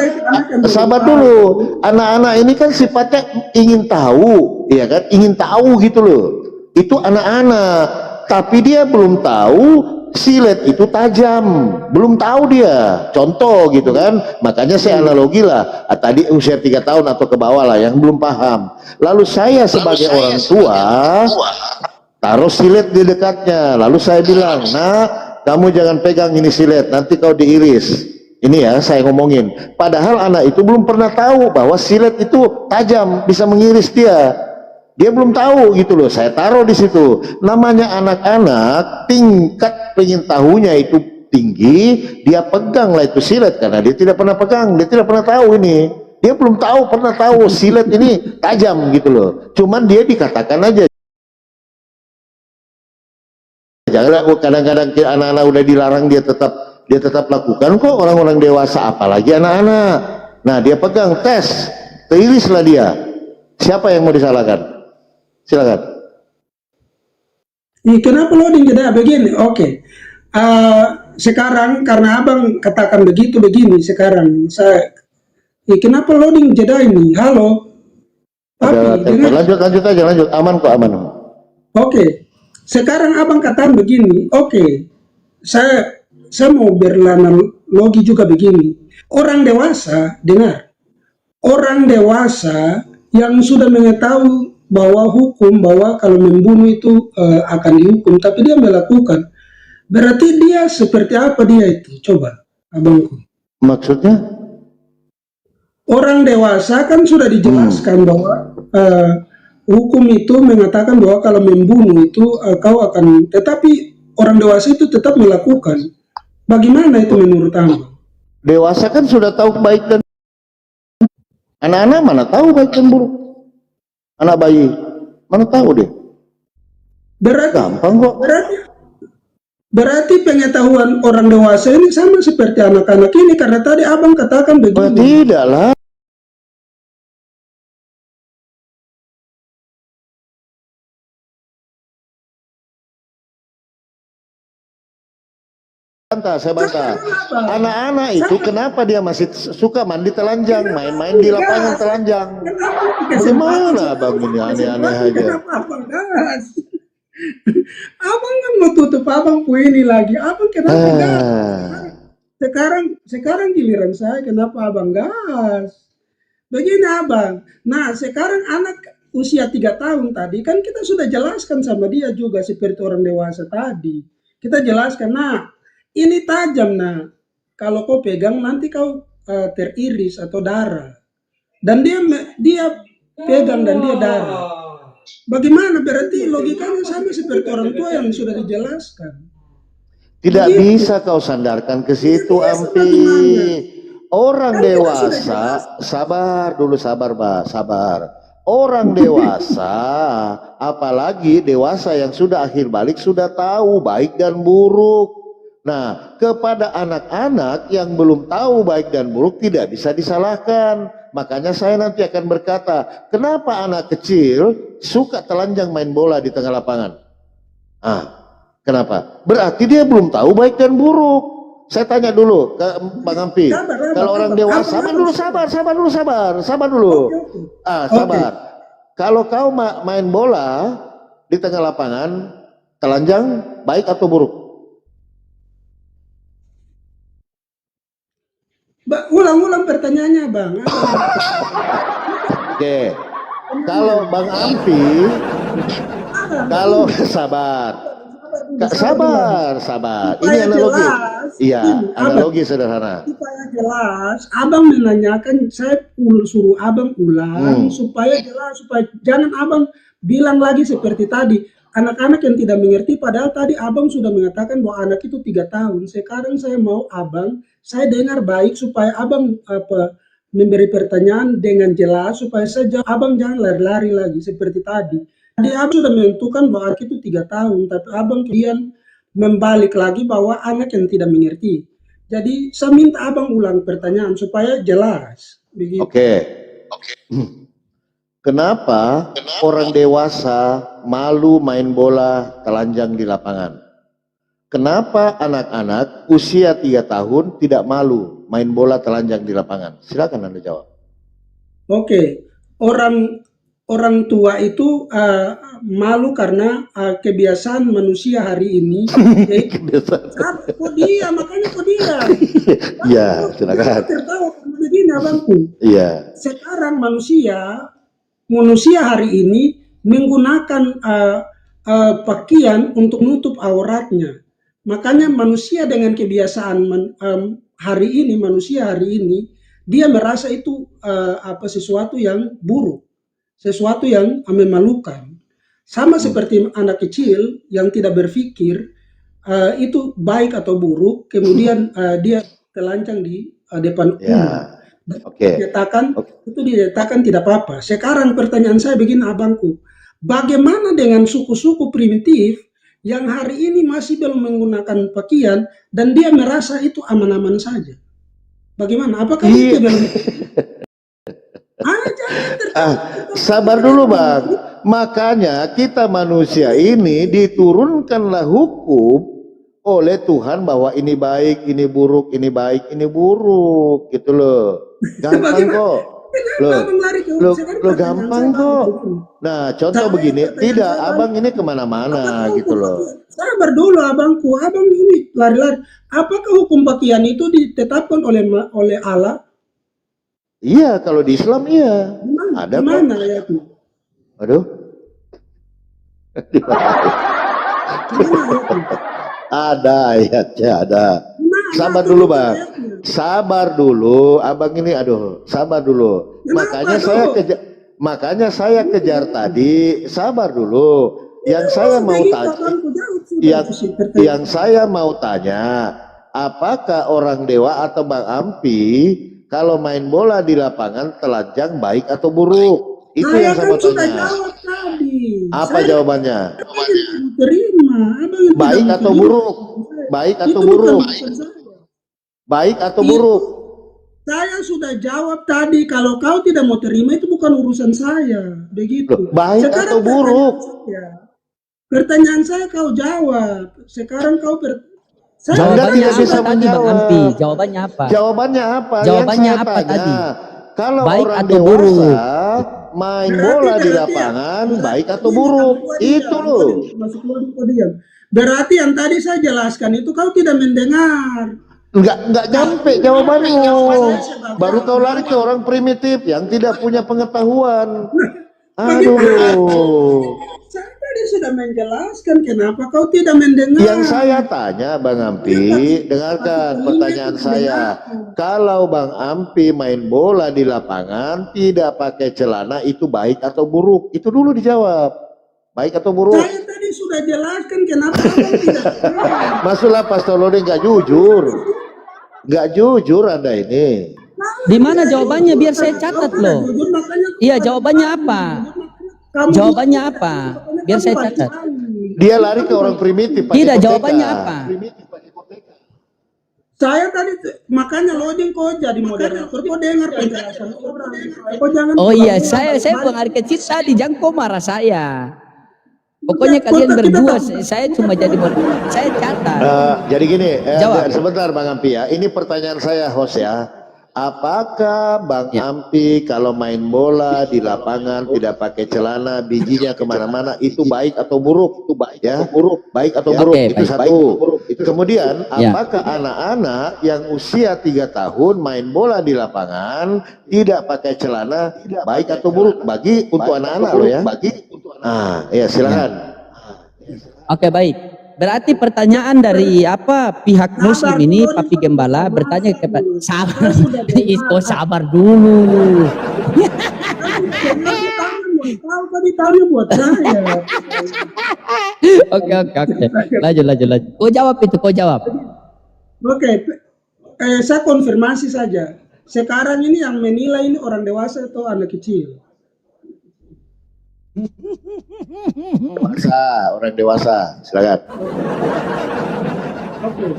sabar dulu. Anak-anak ini kan sifatnya ingin tahu, ya kan? Ingin tahu gitu loh. Itu anak-anak. Tapi dia belum tahu silet itu tajam, belum tahu dia, contoh gitu kan, makanya saya analogi lah, tadi usia 3 tahun atau ke bawah lah yang belum paham, lalu saya sebagai orang tua taruh silet di dekatnya, lalu saya bilang, nah kamu jangan pegang ini silet, nanti kau diiris. Ini ya saya ngomongin, padahal anak itu belum pernah tahu bahwa silet itu tajam, bisa mengiris dia. Dia belum tahu gitu loh. Saya taruh di situ. Namanya anak-anak, tingkat pengen tahunya itu tinggi, dia pegang lah itu silet karena dia tidak pernah pegang, dia tidak pernah tahu ini. Dia belum tahu, pernah tahu silet ini tajam gitu loh. Cuman dia dikatakan aja. Jangan kadang-kadang anak-anak udah dilarang dia tetap lakukan kok, orang-orang dewasa apalagi anak-anak. Nah dia pegang, tes, teririslah dia. Siapa yang mau disalahkan? Silakan. Kenapa loading tidak begini? Oke. Sekarang karena abang katakan begitu begini sekarang saya. Kenapa loading jeda ini? Halo. Lanjut aja, lanjut. Aman kok, aman. Oke. Sekarang abang katakan begini. Oke. Saya mau beranalogi juga begini. Orang dewasa, dengar. Orang dewasa yang sudah mengetahui bahwa hukum, bahwa kalau membunuh itu akan dihukum, tapi dia melakukan. Berarti dia seperti apa dia itu? Coba, abangku. Maksudnya? Orang dewasa kan sudah dijelaskan bahwa hukum itu mengatakan bahwa kalau membunuh itu kau akan, tetapi orang dewasa itu tetap melakukan. Bagaimana itu menurut abang? Dewasa kan sudah tahu baik dan anak-anak mana tahu baik dan buruk. Anak bayi mana tahu deh. Gampang kok. Berarti pengetahuan orang dewasa ini sama seperti anak-anak ini, karena tadi abang katakan begini. Tidak lah. Saya bantah. Anak-anak itu kenapa dia masih suka mandi telanjang, main-main di lapangan telanjang? Bagaimana abang ini aneh-aneh aja? Abang kan mau tutup abang ini lagi. Abang kenapa gas? Sekarang giliran saya, kenapa abang gas? Begini abang. Nah sekarang anak usia 3 tahun tadi kan kita sudah jelaskan sama dia juga seperti orang dewasa tadi. Kita jelaskan, nah ini tajam, nah kalau kau pegang nanti kau teriris atau darah, dan dia pegang dan dia darah. Bagaimana? Berarti logikanya sama seperti orang tua yang sudah dijelaskan. Tidak bisa kau sandarkan ke situ, Ampi. Orang dewasa, sabar dulu, sabar, Pak, sabar. Orang dewasa, apalagi dewasa yang sudah akhir balik, sudah tahu baik dan buruk. Nah, kepada anak-anak yang belum tahu baik dan buruk tidak bisa disalahkan. Makanya saya nanti akan berkata, kenapa anak kecil suka telanjang main bola di tengah lapangan? Kenapa? Berarti dia belum tahu baik dan buruk. Saya tanya dulu ke Bang Ampi, kalau orang dewasa, sabar dulu. Sabar. Kalau kau main bola di tengah lapangan, telanjang baik atau buruk? Ulang-ulang pertanyaannya, Bang. Oke. Kalau Bang Ampi, kalau sabar. Ini analogi. Iya, analogi sederhana. Supaya jelas, abang menanyakan, saya suruh abang ulang supaya jelas, supaya jangan abang bilang lagi seperti tadi. Anak-anak yang tidak mengerti, padahal tadi abang sudah mengatakan bahwa anak itu 3 tahun. Sekarang saya mau abang, saya dengar baik supaya abang memberi pertanyaan dengan jelas, supaya abang jangan lari-lari lagi seperti tadi. Jadi abang sudah menentukan bahwa anak itu 3 tahun, tapi abang kemudian membalik lagi bahwa anak yang tidak mengerti. Jadi saya minta abang ulang pertanyaan supaya jelas. Begitu. Oke. Kenapa orang dewasa malu main bola telanjang di lapangan? Kenapa anak-anak usia 3 tahun tidak malu main bola telanjang di lapangan? Silakan Anda jawab. Oke. orang tua itu malu karena kebiasaan manusia hari ini, yaitu kok dia, makanya kok dia. Iya, silakan. Tertawa karena begini abangku. Iya. Sekarang manusia hari ini menggunakan pakaian untuk nutup auratnya. Makanya manusia dengan kebiasaan manusia hari ini dia merasa itu sesuatu yang buruk, sesuatu yang memalukan. Sama seperti anak kecil yang tidak berpikir itu baik atau buruk, kemudian dia telanjang di depan umum. Ya. Oke. Itu dinyatakan tidak apa-apa. Sekarang pertanyaan saya begini abangku, bagaimana dengan suku-suku primitif yang hari ini masih belum menggunakan pakaian dan dia merasa itu aman-aman saja? Bagaimana? Apakah itu belum? Sabar dulu bang. Makanya kita manusia ini diturunkanlah hukum oleh Tuhan bahwa ini baik, ini buruk, ini baik, ini buruk, gitu loh. Gampang kok. Lo gampang kok. Nah, contoh begini, tidak, abang ini kemana-mana gitu loh. Sabar dulu abangku, abang ini lari-lari. Apakah hukum pakaian itu ditetapkan oleh Allah? Iya, kalau di Islam iya. Ada kok. Mana ya itu? Aduh. Ada ayatnya, ada. Sabar dulu bang, sabar dulu, abang ini, aduh, sabar dulu. Makanya saya kejar tadi, sabar dulu. Yang saya mau tanya, yang saya mau tanya, apakah orang Dewa atau Bang Ampi kalau main bola di lapangan telanjang baik atau buruk? Itu yang saya mau tanya. Apa jawabannya? Baik atau buruk? Baik atau buruk? Baik atau buruk? Saya sudah jawab tadi, kalau kau tidak mau terima itu bukan urusan saya, begitu. Loh, baik atau buruk? Pertanyaan saya kau jawab. Sekarang kau jawabannya apa tadi Bang Ampi? Jawabannya apa? Jawabannya apa? Jawabannya apa tadi? Kalau baik orang atau dewasa buruk? main bola di lapangan baik atau buruk? Itu loh. Berarti yang tadi saya jelaskan itu kau tidak mendengar. Enggak nyampe jawabannya. Baru kau lari ke orang primitif yang tidak punya pengetahuan. Aduh. Saya tadi sudah menjelaskan, kenapa kau tidak mendengar? Yang saya tanya Bang Ampi, dengarkan pertanyaan saya. Kalau Bang Ampi main bola di lapangan tidak pakai celana itu baik atau buruk? Itu dulu dijawab. Baik atau buruk? Saya tadi sudah jelaskan kenapa Abang tidak. Masalah Pastor Lodi nggak jujur. Nggak jujur Anda ini. Di mana jawabannya biar saya catat loh. Iya, jawabannya apa? Jawabannya apa? Biar saya catat. Dia lari ke orang primitif. Tidak, jawabannya apa? Saya tadi makanya loading kok jadi moderator, kok dengar penjelasan orang. Kok jangan. Oh iya, saya buang air kecil tadi, jangan kok marah saya. Pokoknya kalian berdua, saya cuma jadi moderator. Saya catat. Jadi gini, jawab. Sebentar Bang Ampi ya. Ini pertanyaan saya host ya. Apakah Bang Ampi kalau main bola di lapangan tidak pakai celana, bijinya kemana-mana itu baik atau buruk? Itu baik ya? Buruk, baik atau buruk? Itu baik. Satu. Kemudian apakah anak-anak yang usia 3 tahun main bola di lapangan tidak pakai celana baik atau buruk? Bagi untuk anak-anak loh ya. Ya silakan. Oke, baik. Berarti pertanyaan dari pihak muslim ini, Papi Gembala bertanya kepada sabar dulu. Oke. Lanjut. Kau jawab itu, kau jawab. Oke. Saya konfirmasi saja. Sekarang ini yang menilai ini orang dewasa atau anak kecil? Orang dewasa, silakan. Oke.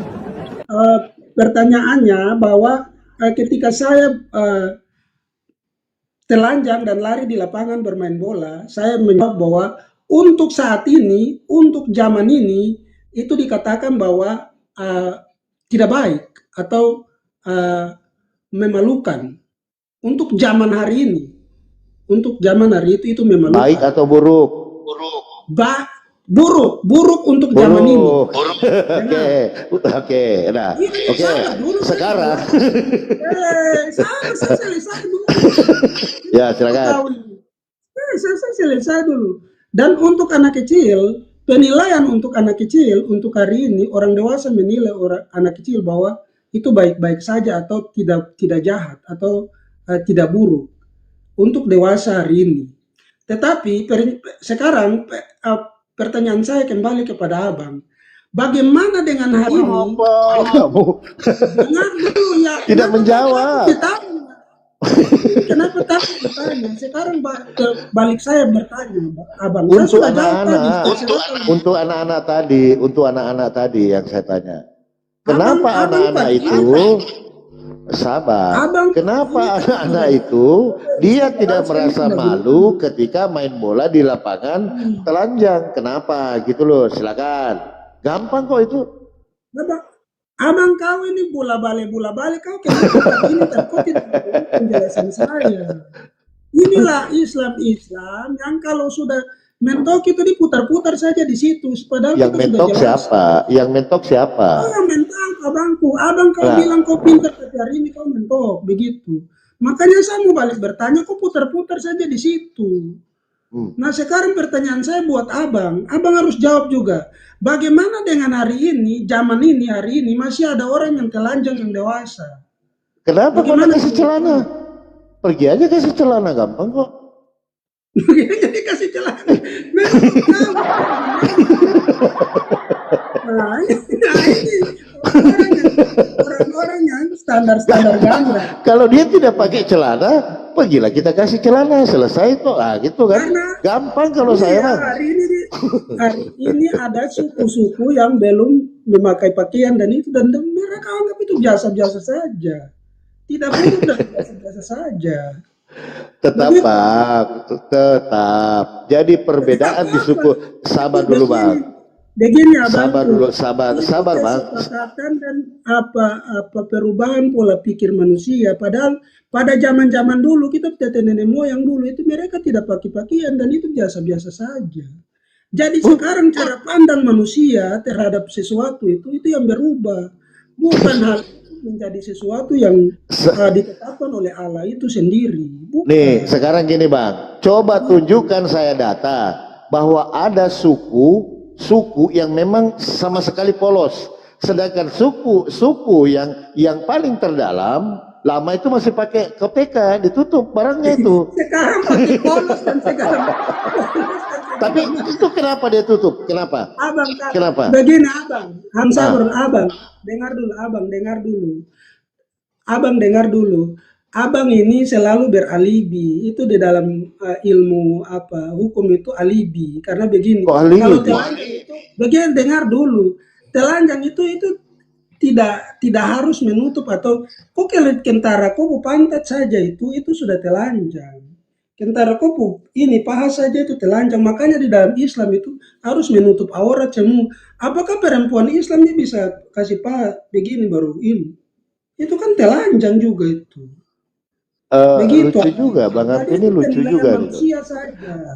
Pertanyaannya bahwa ketika saya telanjang dan lari di lapangan bermain bola, saya menjawab bahwa untuk saat ini, untuk zaman ini, itu dikatakan bahwa tidak baik atau memalukan untuk zaman hari ini. untuk zaman hari itu memang Baik atau buruk? buruk untuk zaman ini. Buruk. Oke, oke. Nah, Ini oke. salah dulu. Sekarang, Saya selesai dulu. ya silakan. Saya selesai dulu. Dan untuk anak kecil, penilaian untuk anak kecil untuk hari ini orang dewasa menilai anak kecil bahwa itu baik-baik saja atau tidak jahat atau tidak buruk untuk dewasa hari ini. Tetapi sekarang pertanyaan saya kembali kepada Abang. Bagaimana dengan hari ini? Apa kamu Dengar dulu ya. tidak menjawab? Kenapa takut bertanya? Sekarang balik saya bertanya, Abang. Saya Untuk sudah jawab tadi. anak-anak, untuk anak-anak tadi yang saya tanya. Kenapa Abang anak-anak Pak, itu sabar? Abang- Kenapa anak-anak itu dia tidak merasa malu ketika main bola di lapangan telanjang? Kenapa? Gitu loh. Silakan. Gampang kok itu. Abang kau ini bola balik kau kenapa ini kau tidak mendengar penjelasan saya. Inilah Islam yang kalau sudah mentok itu diputar-putar saja di situ. Padahal Yang kita sudah mentok jelas. siapa? Yang mentok siapa? Oh, mentok abangku. Abang kau Nah. bilang kau pintar tapi hari ini kau mentok begitu. Makanya saya mau balik bertanya, kau putar-putar saja di situ. Nah sekarang pertanyaan saya buat abang harus jawab juga. Bagaimana dengan hari ini, zaman ini, hari ini masih ada orang yang telanjang yang dewasa. Kenapa kau Bagaimana? kasih celana? Pergi aja kasih celana, gampang kok. Jadi kasih celana. Nah, ini orang-orang yang standar ganda. Kalau dia tidak pakai celana, pergilah kita kasih celana, selesai kok. Ah, gitu kan. Karena- Gampang kalau saya mah. Hari ini ada suku-suku yang belum memakai pakaian dan mereka anggap itu biasa-biasa saja. Tidak buruk dan biasa-biasa saja. Tetap, Bang. Tetap. Jadi perbedaan di suku. Sabar dulu, Bang. Begini abang. Sabar dulu, sabar, Bang. Kesepakatan dan apa perubahan pola pikir manusia. Padahal pada zaman-zaman dulu kita nenek moyang dulu itu mereka tidak pakai pakaian dan itu biasa-biasa saja. Jadi sekarang cara pandang manusia terhadap sesuatu itu yang berubah. Bukan hal menjadi sesuatu yang ditetapkan oleh Allah itu sendiri. Bukan. Nih, sekarang gini, Bang. Coba tunjukkan saya data bahwa ada suku yang memang sama sekali polos. Sedangkan suku yang paling terdalam lama itu masih pakai KPK, ditutup barangnya itu. Sekarang pakai polos dan sekarang Tapi itu kenapa dia tutup? Kenapa? Abang, Kenapa? begini abang, abang, dengar dulu. Abang dengar dulu. Abang ini selalu beralibi. Itu di dalam ilmu hukum itu alibi. Karena begini. Kok alibi? Kalau telanjang itu, begini dengar dulu. Telanjang itu tidak harus menutup atau kok kentara kok pantat saja itu sudah telanjang. Kentara kopu ini paha saja itu telanjang, makanya di dalam Islam itu harus menutup aurat semua. Apakah perempuan Islam ini bisa kasih paha begini baru ini? Itu kan telanjang juga itu. Begitu. Lucu juga, Bang Ampi ini lucu juga.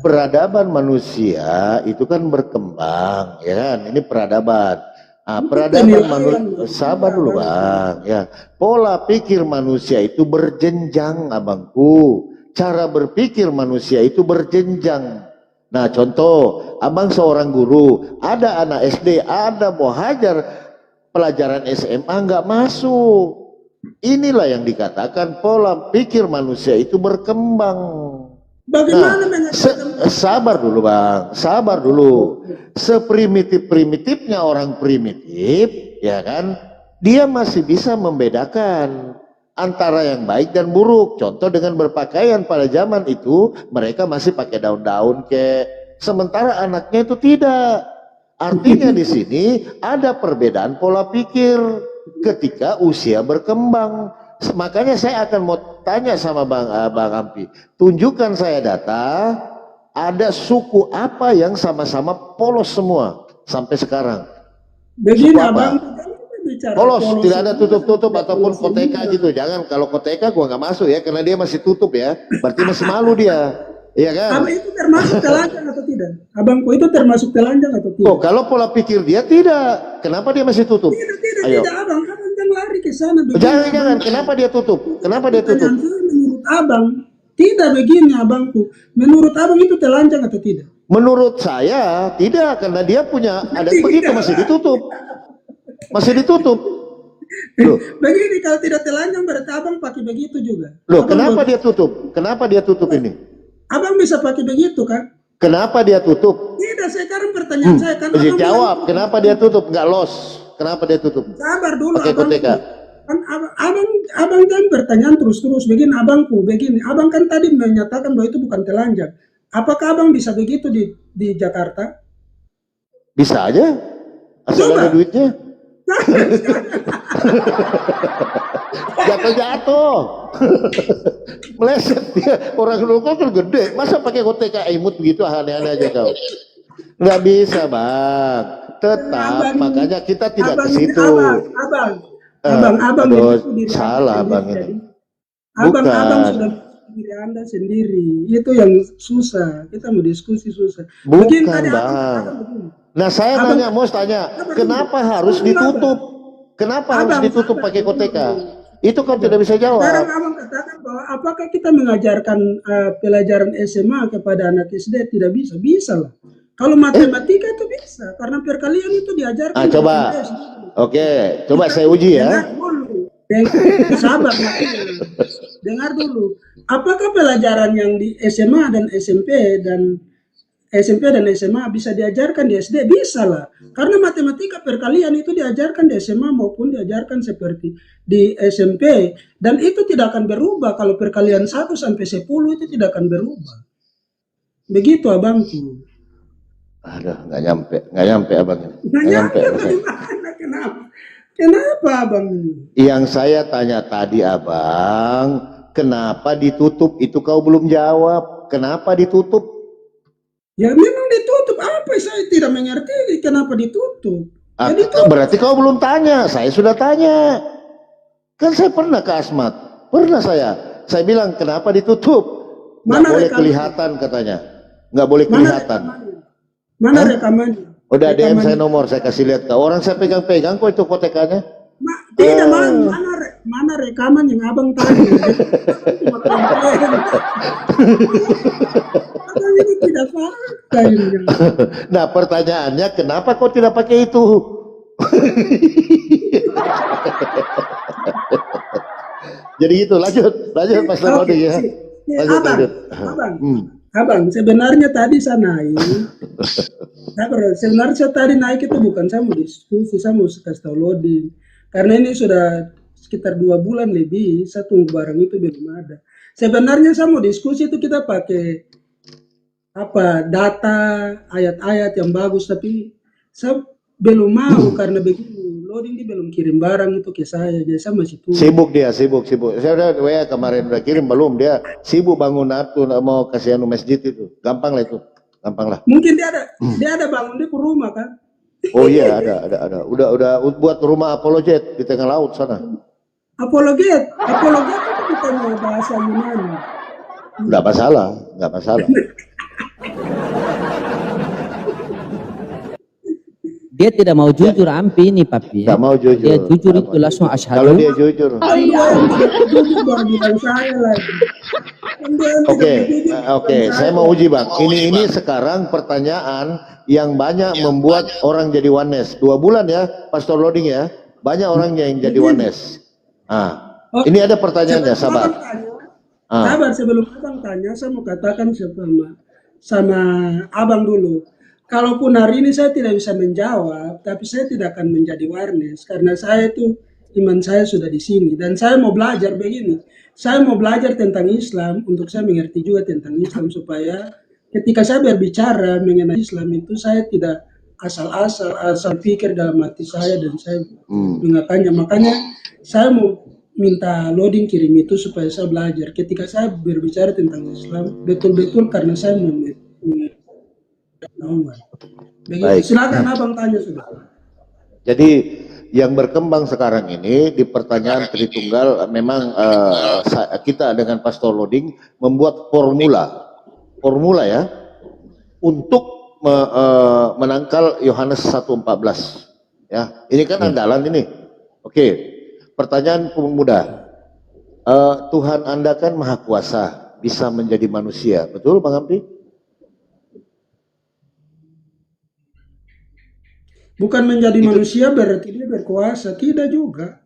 Peradaban manusia itu kan berkembang, ya kan? Ini peradaban. Peradaban manusia, sabar dulu, Bang. Ya, pola pikir manusia itu berjenjang, abangku. Cara berpikir manusia itu berjenjang. Nah, contoh, abang seorang guru, ada anak SD, ada mau hajar pelajaran SMA nggak masuk. Inilah yang dikatakan pola pikir manusia itu berkembang. Bagaimana sabar dulu, Bang, sabar dulu. Seprimitif-primitifnya orang primitif, ya kan? Dia masih bisa membedakan antara yang baik dan buruk. Contoh dengan berpakaian pada zaman itu mereka masih pakai daun-daun sementara anaknya itu tidak. Artinya di sini ada perbedaan pola pikir ketika usia berkembang. Makanya saya akan mau tanya sama Bang Ampi, tunjukkan saya data ada suku apa yang sama-sama polos semua sampai sekarang. Begini abang, bicara Polos, tidak ada itu tutup-tutup tidak ataupun polos koteka juga. gitu. Jangan, kalau koteka gua nggak masuk ya, karena dia masih tutup ya. Berarti masih malu dia, iya kan? Abang itu termasuk telanjang atau tidak? Abangku itu termasuk telanjang atau Oh, tidak? kalau pola pikir dia tidak, kenapa dia masih tutup? Ayo, Tidak, abang jangan lari ke sana begini. jangan, kenapa dia tutup? Kenapa dia tutup? Pertanyaan saya menurut abang, tidak begini abangku. Menurut abang itu telanjang atau tidak? Menurut saya tidak, karena dia punya ada begitu masih ditutup, Loh, Begini, kalau tidak telanjang berarti abang pakai begitu juga. loh, Abang kenapa dia tutup? Kenapa dia tutup ini? Abang bisa pakai begitu kan? Kenapa dia tutup? Tidak, sekarang pertanyaan saya kan Jadi abang jawab, kenapa dia tutup? Nggak los. Kenapa dia tutup? sabar dulu Pakai abang. koteka. Kan abang kan pertanyaan terus begini abangku begini. Abang kan tadi menyatakan bahwa itu bukan telanjang. Apakah abang bisa begitu di Jakarta? Bisa aja, asal Coba. ada duitnya. Jatuh. Meleset dia, orang lokal kan gede, masa pakai koteka imut begitu, aneh-aneh aja kau. Nggak bisa bang, tetap makanya kita tidak ke situ. Abang Aduh, itu diri salah Anda bang sendiri, ini. jadi abang Bukan. sudah diri Anda sendiri. Itu yang susah. Kita mau diskusi susah. Bukan, Begini tadi abang bang. katakan begini. Nah saya Abang- nanya, Mos tanya, kenapa harus ditutup? Kenapa harus ditutup pakai koteka? Itu kau tidak bisa Sekarang jawab. abang katakan bahwa apakah kita mengajarkan pelajaran SMA kepada anak SD? Tidak bisa. Bisa lah. Kalau matematika itu bisa, karena perkalian itu diajarkan. Ah, coba. di SD. Oke, coba saya uji ya. Dengar dulu. Sabar. Dengar dulu. Apakah pelajaran yang di SMA dan SMP dan SMA bisa diajarkan di SD? Bisa lah. Karena matematika perkalian itu diajarkan di SMA maupun diajarkan seperti di SMP. Dan itu tidak akan berubah. Kalau perkalian 1 sampai 10 itu tidak akan berubah. Begitu abangku. Aduh, nggak nyampe abang ini. Nggak nyampe bagaimana? Kenapa abang ini? Yang saya tanya tadi abang, kenapa ditutup? Itu kau belum jawab. Kenapa ditutup? Ya memang ditutup. Apa saya tidak mengerti kenapa ditutup. Ah, Jadi berarti kau belum tanya. Saya sudah tanya. Kan saya pernah ke Asmat. Pernah saya. Saya bilang kenapa ditutup? Nggak Mana boleh rekaman? kelihatan katanya. Nggak boleh kelihatan. Mana rekamannya? Udah DM saya nomor, saya kasih lihat kau. Orang saya pegang-pegang kok itu kotekannya. Tidak, mana rekaman yang abang tanya? Abang ini tidak fakta ini. Nah pertanyaannya kenapa kau tidak pakai itu? Jadi gitu, lanjut Mas Rodi ya. Lanjut. Abang, sebenarnya tadi saya naik. Sebenarnya saya tadi naik itu bukan saya mau diskusi, saya mau kasih tahu loading. Karena ini sudah sekitar 2 bulan lebih, saya tunggu barang itu belum ada. Sebenarnya saya mau diskusi itu kita pakai data, ayat-ayat yang bagus, tapi saya belum mau karena begini, loading dia belum kirim barang itu ke saya, jadi saya masih tunggu. Sibuk dia, sibuk. Saya udah WA kemarin udah kirim belum, dia sibuk bangun mau kasih masjid itu. Gampang lah itu. Gampang lah. Mungkin dia ada bangun di rumah kan? Oh iya ada. Udah buat rumah apologet di tengah laut sana. Apologet itu bukan bahasa Yunani. Nggak masalah. Dia tidak mau jujur Ampi ini papi. Nggak mau jujur. Dia jujur itu langsung Kalau asyhadu. dia jujur. Jujur baru bilang saya lagi. Oke, saya mau uji bang. Ini sekarang pertanyaan yang banyak membuat orang jadi oneness. 2 bulan ya, Pastor Loading ya. Banyak orang yang jadi oneness. Ini ada pertanyaannya, sabar. Sabar, sebelum abang tanya, saya mau katakan sama abang dulu. Kalaupun hari ini saya tidak bisa menjawab, tapi saya tidak akan menjadi oneness karena saya itu iman saya sudah di sini dan saya mau belajar begini. Saya mau belajar tentang Islam untuk saya mengerti juga tentang Islam supaya ketika saya berbicara mengenai Islam itu saya tidak asal pikir dalam hati saya dan saya mengatakannya. Makanya saya mau minta loading kirim itu supaya saya belajar. Ketika saya berbicara tentang Islam betul-betul karena saya mau Baik. silakan abang tanya sudah. Jadi yang berkembang sekarang ini di pertanyaan Tritunggal memang kita dengan Pastor Loding membuat formula ya untuk menangkal Yohanes 1:14 ya. Ini kan andalan ini. Oke, pertanyaan mudah. Tuhan Anda kan Maha Kuasa, bisa menjadi manusia, betul Bang Ampi? Bukan menjadi manusia berarti dia berkuasa, tidak juga.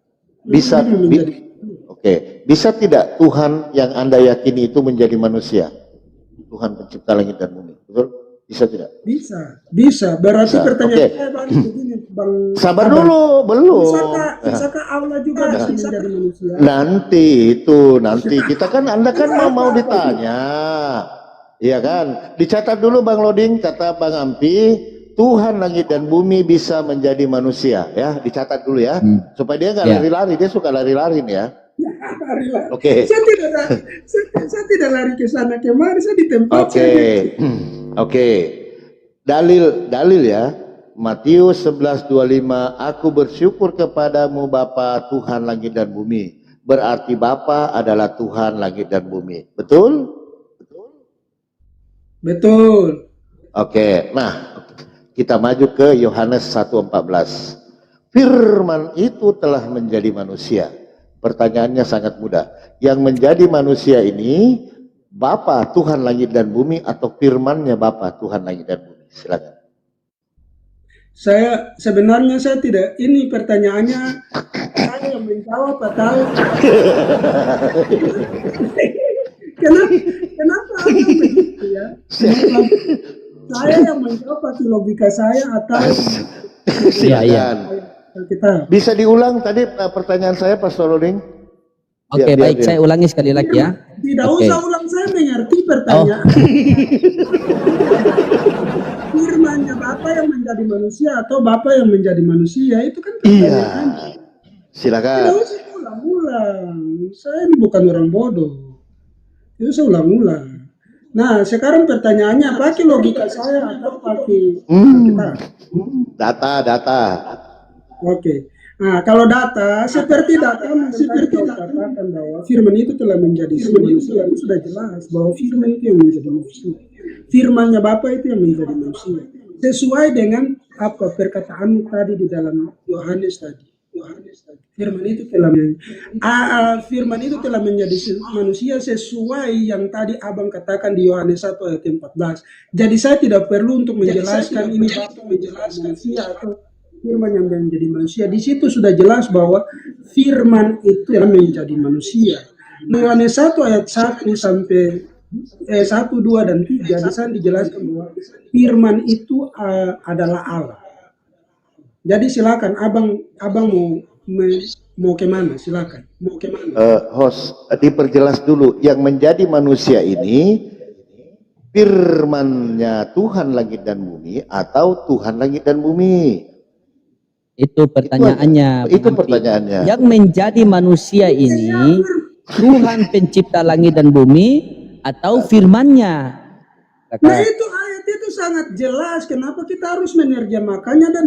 Bisa, menjadi oke. Bisa tidak Tuhan yang Anda yakini itu menjadi manusia? Tuhan pencipta langit dan bumi, betul? Bisa tidak? Bisa. Berarti Bisa. pertanyaan Oke. saya begini, Bang. Sabar Abang. dulu, belum. Bisakah Allah juga bisa menjadi manusia? Nanti kita kan Anda kan mau ditanya. Iya kan? Dicatat dulu Bang Loding, kata Bang Ampi, Tuhan langit dan bumi bisa menjadi manusia ya, dicatat dulu ya. Supaya dia nggak lari-lari, dia suka lari-lari nih ya. Oke. Saya tidak lari ke sana kemari, saya di tempat. Oke. Dalil ya. Matius 11:25, aku bersyukur kepadamu Bapa Tuhan langit dan bumi. Berarti Bapa adalah Tuhan langit dan bumi. Betul? Betul. Oke. Nah, kita maju ke Yohanes 1:14. Firman itu telah menjadi manusia. Pertanyaannya sangat mudah. Yang menjadi manusia ini Bapa Tuhan langit dan bumi atau firman-Nya Bapa Tuhan langit dan bumi? Silakan. Sebenarnya saya tidak, ini pertanyaannya saya yang menjawab atau kenapa begitu ya? Saya yang menjawab pakai logika saya atau Silakan. kita. Bisa diulang tadi pertanyaan saya Pastor Loding? Oke, baik, saya ulangi sekali lagi ya. Tidak Oke. usah ulang, saya mengerti pertanyaan. Firman-Nya Bapa yang menjadi manusia atau Bapa yang menjadi manusia, itu kan pertanyaan. Silakan. Tidak usah ulang-ulang. Saya ini bukan orang bodoh. Itu saya ulang-ulang. Nah, sekarang pertanyaannya pakai logika saya atau pakai kita? Data. Oke. Nah, kalau data, seperti katakan bahwa firman itu telah menjadi manusia, itu sudah jelas bahwa firman itu yang menjadi manusia. Firman-Nya Bapa itu yang menjadi manusia. Sesuai dengan apa perkataan tadi di dalam Yohanes tadi. Firman itu telah menjadi manusia sesuai yang tadi Abang katakan di Yohanes 1 ayat 14. Jadi saya tidak perlu untuk menjelaskan ini Bapa menjelaskan manusia atau firman yang menjadi manusia. Di situ sudah jelas bahwa firman itu yang menjadi manusia. Yohanes 1 ayat 1 sampai 1, 2 dan 3 di sana dijelaskan bahwa firman itu adalah Allah. Jadi silakan abang mau kemana? Silakan. Mau kemana? Host, diperjelas dulu yang menjadi manusia ini firman-Nya Tuhan langit dan bumi atau Tuhan langit dan bumi? Itu pertanyaannya. Itu Bang Ampi. pertanyaannya. Yang menjadi manusia ini Tuhan pencipta langit dan bumi atau firman-Nya? Nah, itu ayat itu sangat jelas. Kenapa kita harus menerjemahkannya dan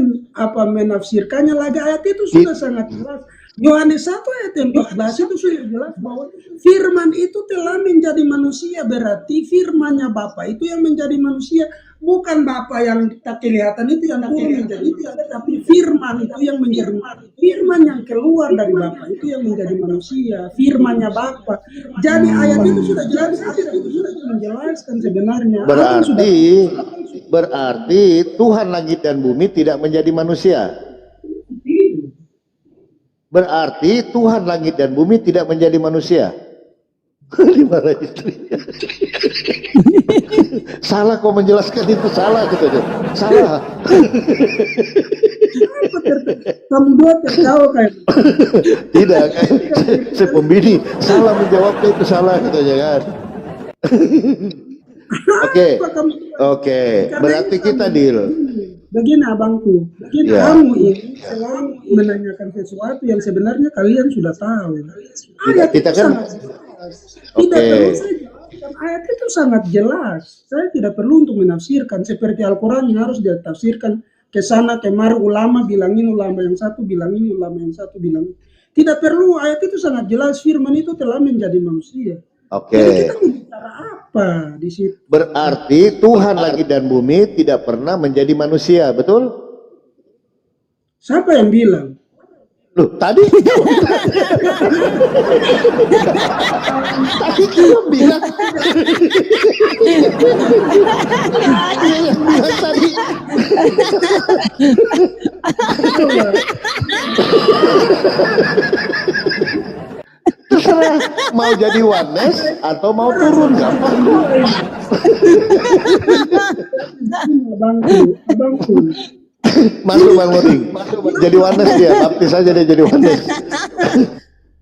menafsirkannya lagi? Ayat itu sudah sangat jelas. Yohanes 1 ayat 14 itu sudah jelas bahwa firman itu telah menjadi manusia. Berarti firman-Nya Bapa itu yang menjadi manusia. Bukan Bapa yang tak kelihatan itu yang menjadi manusia, tapi firman itu yang menjadi firman yang keluar dari Bapa itu yang menjadi manusia. Firman-Nya Bapa. Jadi ayat itu sudah jelas, ayat itu sudah menjelaskan sebenarnya. Berarti Tuhan langit dan bumi tidak menjadi manusia. Berarti Tuhan langit dan bumi tidak menjadi manusia. Dimarahin istrinya. Salah kau menjelaskan itu, salah katanya. Salah. Kamu dua tertawa kayak Tidak, saya pembini salah menjawabnya, itu salah katanya kan. Oke. Berarti kita deal. Begini abangku, kamu ini selalu menanyakan sesuatu yang sebenarnya kalian sudah tahu. Ayat Kita itu kan sangat jelas. Tidak perlu saya jelaskan. Ayat itu sangat jelas. Saya tidak perlu untuk menafsirkan seperti Al-Quran yang harus ditafsirkan ke sana kemari, ulama bilang ini, ulama yang satu bilang ini, ulama yang satu bilang ini. Tidak perlu, ayat itu sangat jelas, firman itu telah menjadi manusia. Oke. Jadi kita mau bicara apa di situ? Berarti Tuhan langit dan bumi tidak pernah menjadi manusia, betul? Siapa yang bilang? Loh, tadi tadi kamu bilang tadi. Terserah mau jadi oneness atau mau turun, gampang kok. Abangku. Masuk Bang Loding, jadi oneness dia, baptis aja dia jadi oneness.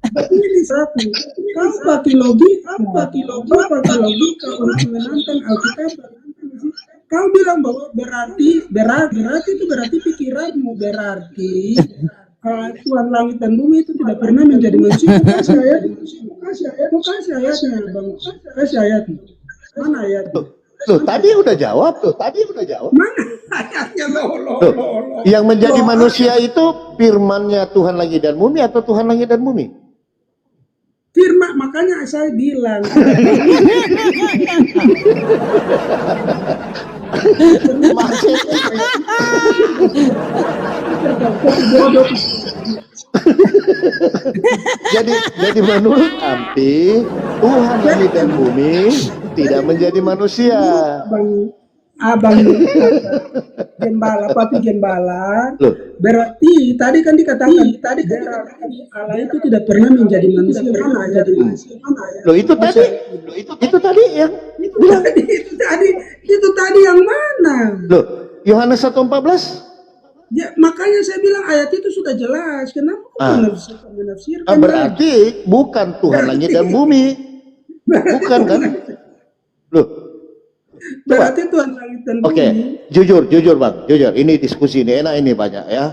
Tapi ini satu, kau pakai logika untuk menantang Alkitab. Kau bilang bahwa berarti pikiranmu berarti Tuhan langit dan bumi itu tidak pernah menjadi manusia. Kasih ayatnya, Bang. Kasih ayatnya. Mana ayatnya? Loh, tadi udah jawab. Mana ayatnya? Loh. Yang menjadi manusia itu firman-Nya Tuhan langit dan bumi atau Tuhan langit dan bumi? Firman, makanya saya bilang. jadi menurut Ampi, Tuhan langit dan bumi tidak menjadi manusia. Abang Papi Gembala. Loh. Berarti tadi kan dikatakan Allah itu tidak pernah menjadi manusia. Mana jadi manusia? Loh, itu tadi yang bilang. Itu tadi yang mana? Loh, Yohanes 1:14. Ya, makanya saya bilang ayat itu sudah jelas. Kenapa menafsirkan? Berarti bukan Tuhan langit dan bumi. Bukan kan? Loh. Berarti Tuhan langit dan bumi. Oke, jujur Bang, jujur. Ini diskusi ini enak, ini banyak ya.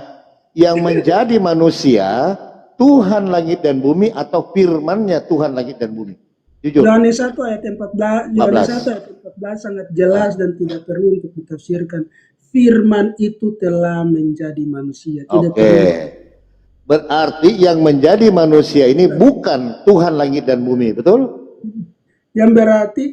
Yang menjadi manusia Tuhan langit dan bumi atau firman-Nya Tuhan langit dan bumi? Jujur. Yohanes 1 ayat 14 sangat jelas dan tidak perlu untuk ditafsirkan. Firman itu telah menjadi manusia. Oke. Berarti yang menjadi manusia ini bukan Tuhan langit dan bumi, betul? Yang berarti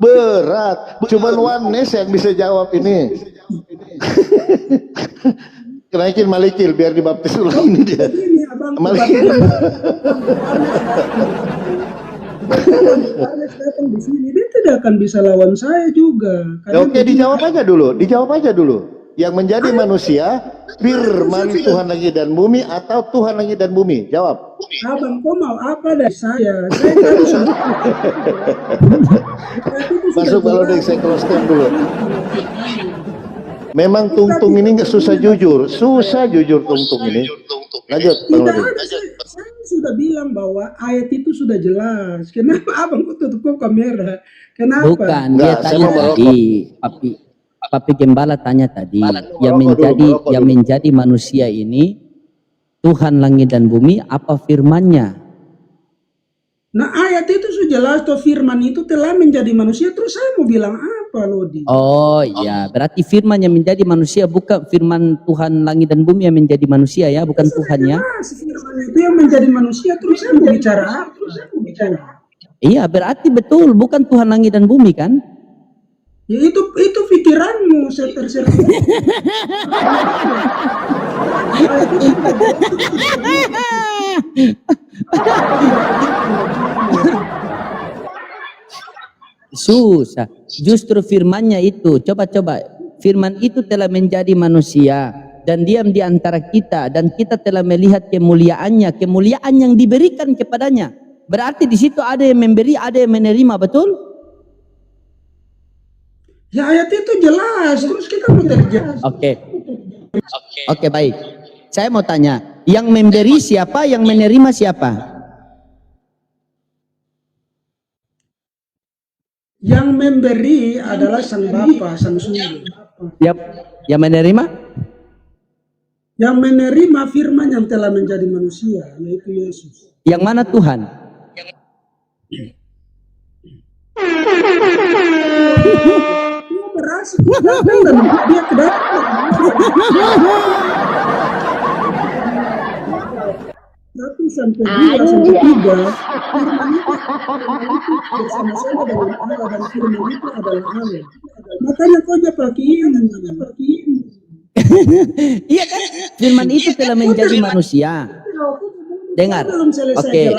berat. Cuman oneness yang bisa jawab ini. Kenaikin Malikil biar dibaptis ulang ini dia. ini abang datang di sini, dia tidak akan bisa lawan saya juga. Oke, dijawab aja dulu. Yang menjadi manusia firman Tuhan langit dan bumi atau Tuhan langit dan bumi? Jawab. Abang, kau mau apa dari saya? Saya kan sudah. Masuk kalau saya close time dulu. Memang Tungtung ini nggak susah jujur Tungtung ini. Lanjut, Bang Loding. Saya sudah bilang bahwa ayat itu sudah jelas. Kenapa abang kok tutup kamera? Kenapa? Bukan, dia tanya tadi, Papi Gembala tanya tadi, yang menjadi manusia ini Tuhan langit dan bumi apa firman-Nya? Nah, ayat itu sudah jelas toh, firman itu telah menjadi manusia. Terus saya mau bilang apa, Lodi? Oh iya, berarti firman yang menjadi manusia bukan firman Tuhan langit dan bumi yang menjadi manusia ya, bukan Tuhan ya. Firman itu yang menjadi manusia. Terus saya mau bicara apa? Iya, berarti betul bukan Tuhan langit dan bumi kan? Ya itu pikiranmu, saya terserah. Susah. Justru firman-Nya itu, coba firman itu telah menjadi manusia dan diam di antara kita, dan kita telah melihat kemuliaannya, kemuliaan yang diberikan kepadanya. Berarti di situ ada yang memberi, ada yang menerima, betul? Ya ayat itu jelas, terus kita mau terjelas. Oke, baik. Saya mau tanya, yang memberi siapa, yang menerima siapa? Yang memberi adalah Sang Bapa, Sang Surga. Yap. Yang menerima? Yang menerima firman yang telah menjadi manusia, yaitu Yesus. Yang mana Tuhan? Dia berhasil datang dan dia kedatang. 1 sampai 2 sampai 3 firman itu bersama-sama dengan Allah dan firman itu adalah Allah. Makanya kau aja pakai ini. Iya kan? Firman itu telah menjadi manusia. Dengar. Oke.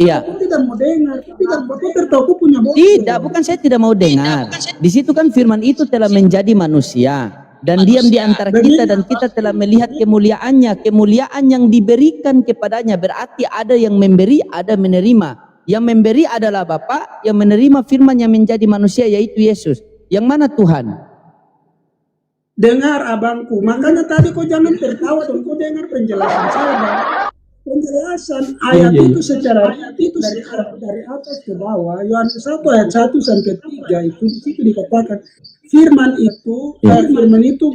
Iya. Aku tidak mau dengar. Aku tertahu aku punya bodoh. Tidak, bukan saya tidak mau dengar. Di situ kan firman itu telah menjadi manusia dan diam di antara kita dan kita telah melihat kemuliaannya, kemuliaan yang diberikan kepadanya. Berarti ada yang memberi, ada menerima. Yang memberi adalah Bapa, yang menerima firman yang menjadi manusia yaitu Yesus. Yang mana Tuhan? Dengar abangku, makanya tadi kau jangan tertawa dan kau dengar penjelasan saya, Bang. Penjelasan ayat itu secara dari atas ke bawah, Yohanes 1 ayat 1 sampai 3 itu di situ dikatakan firman itu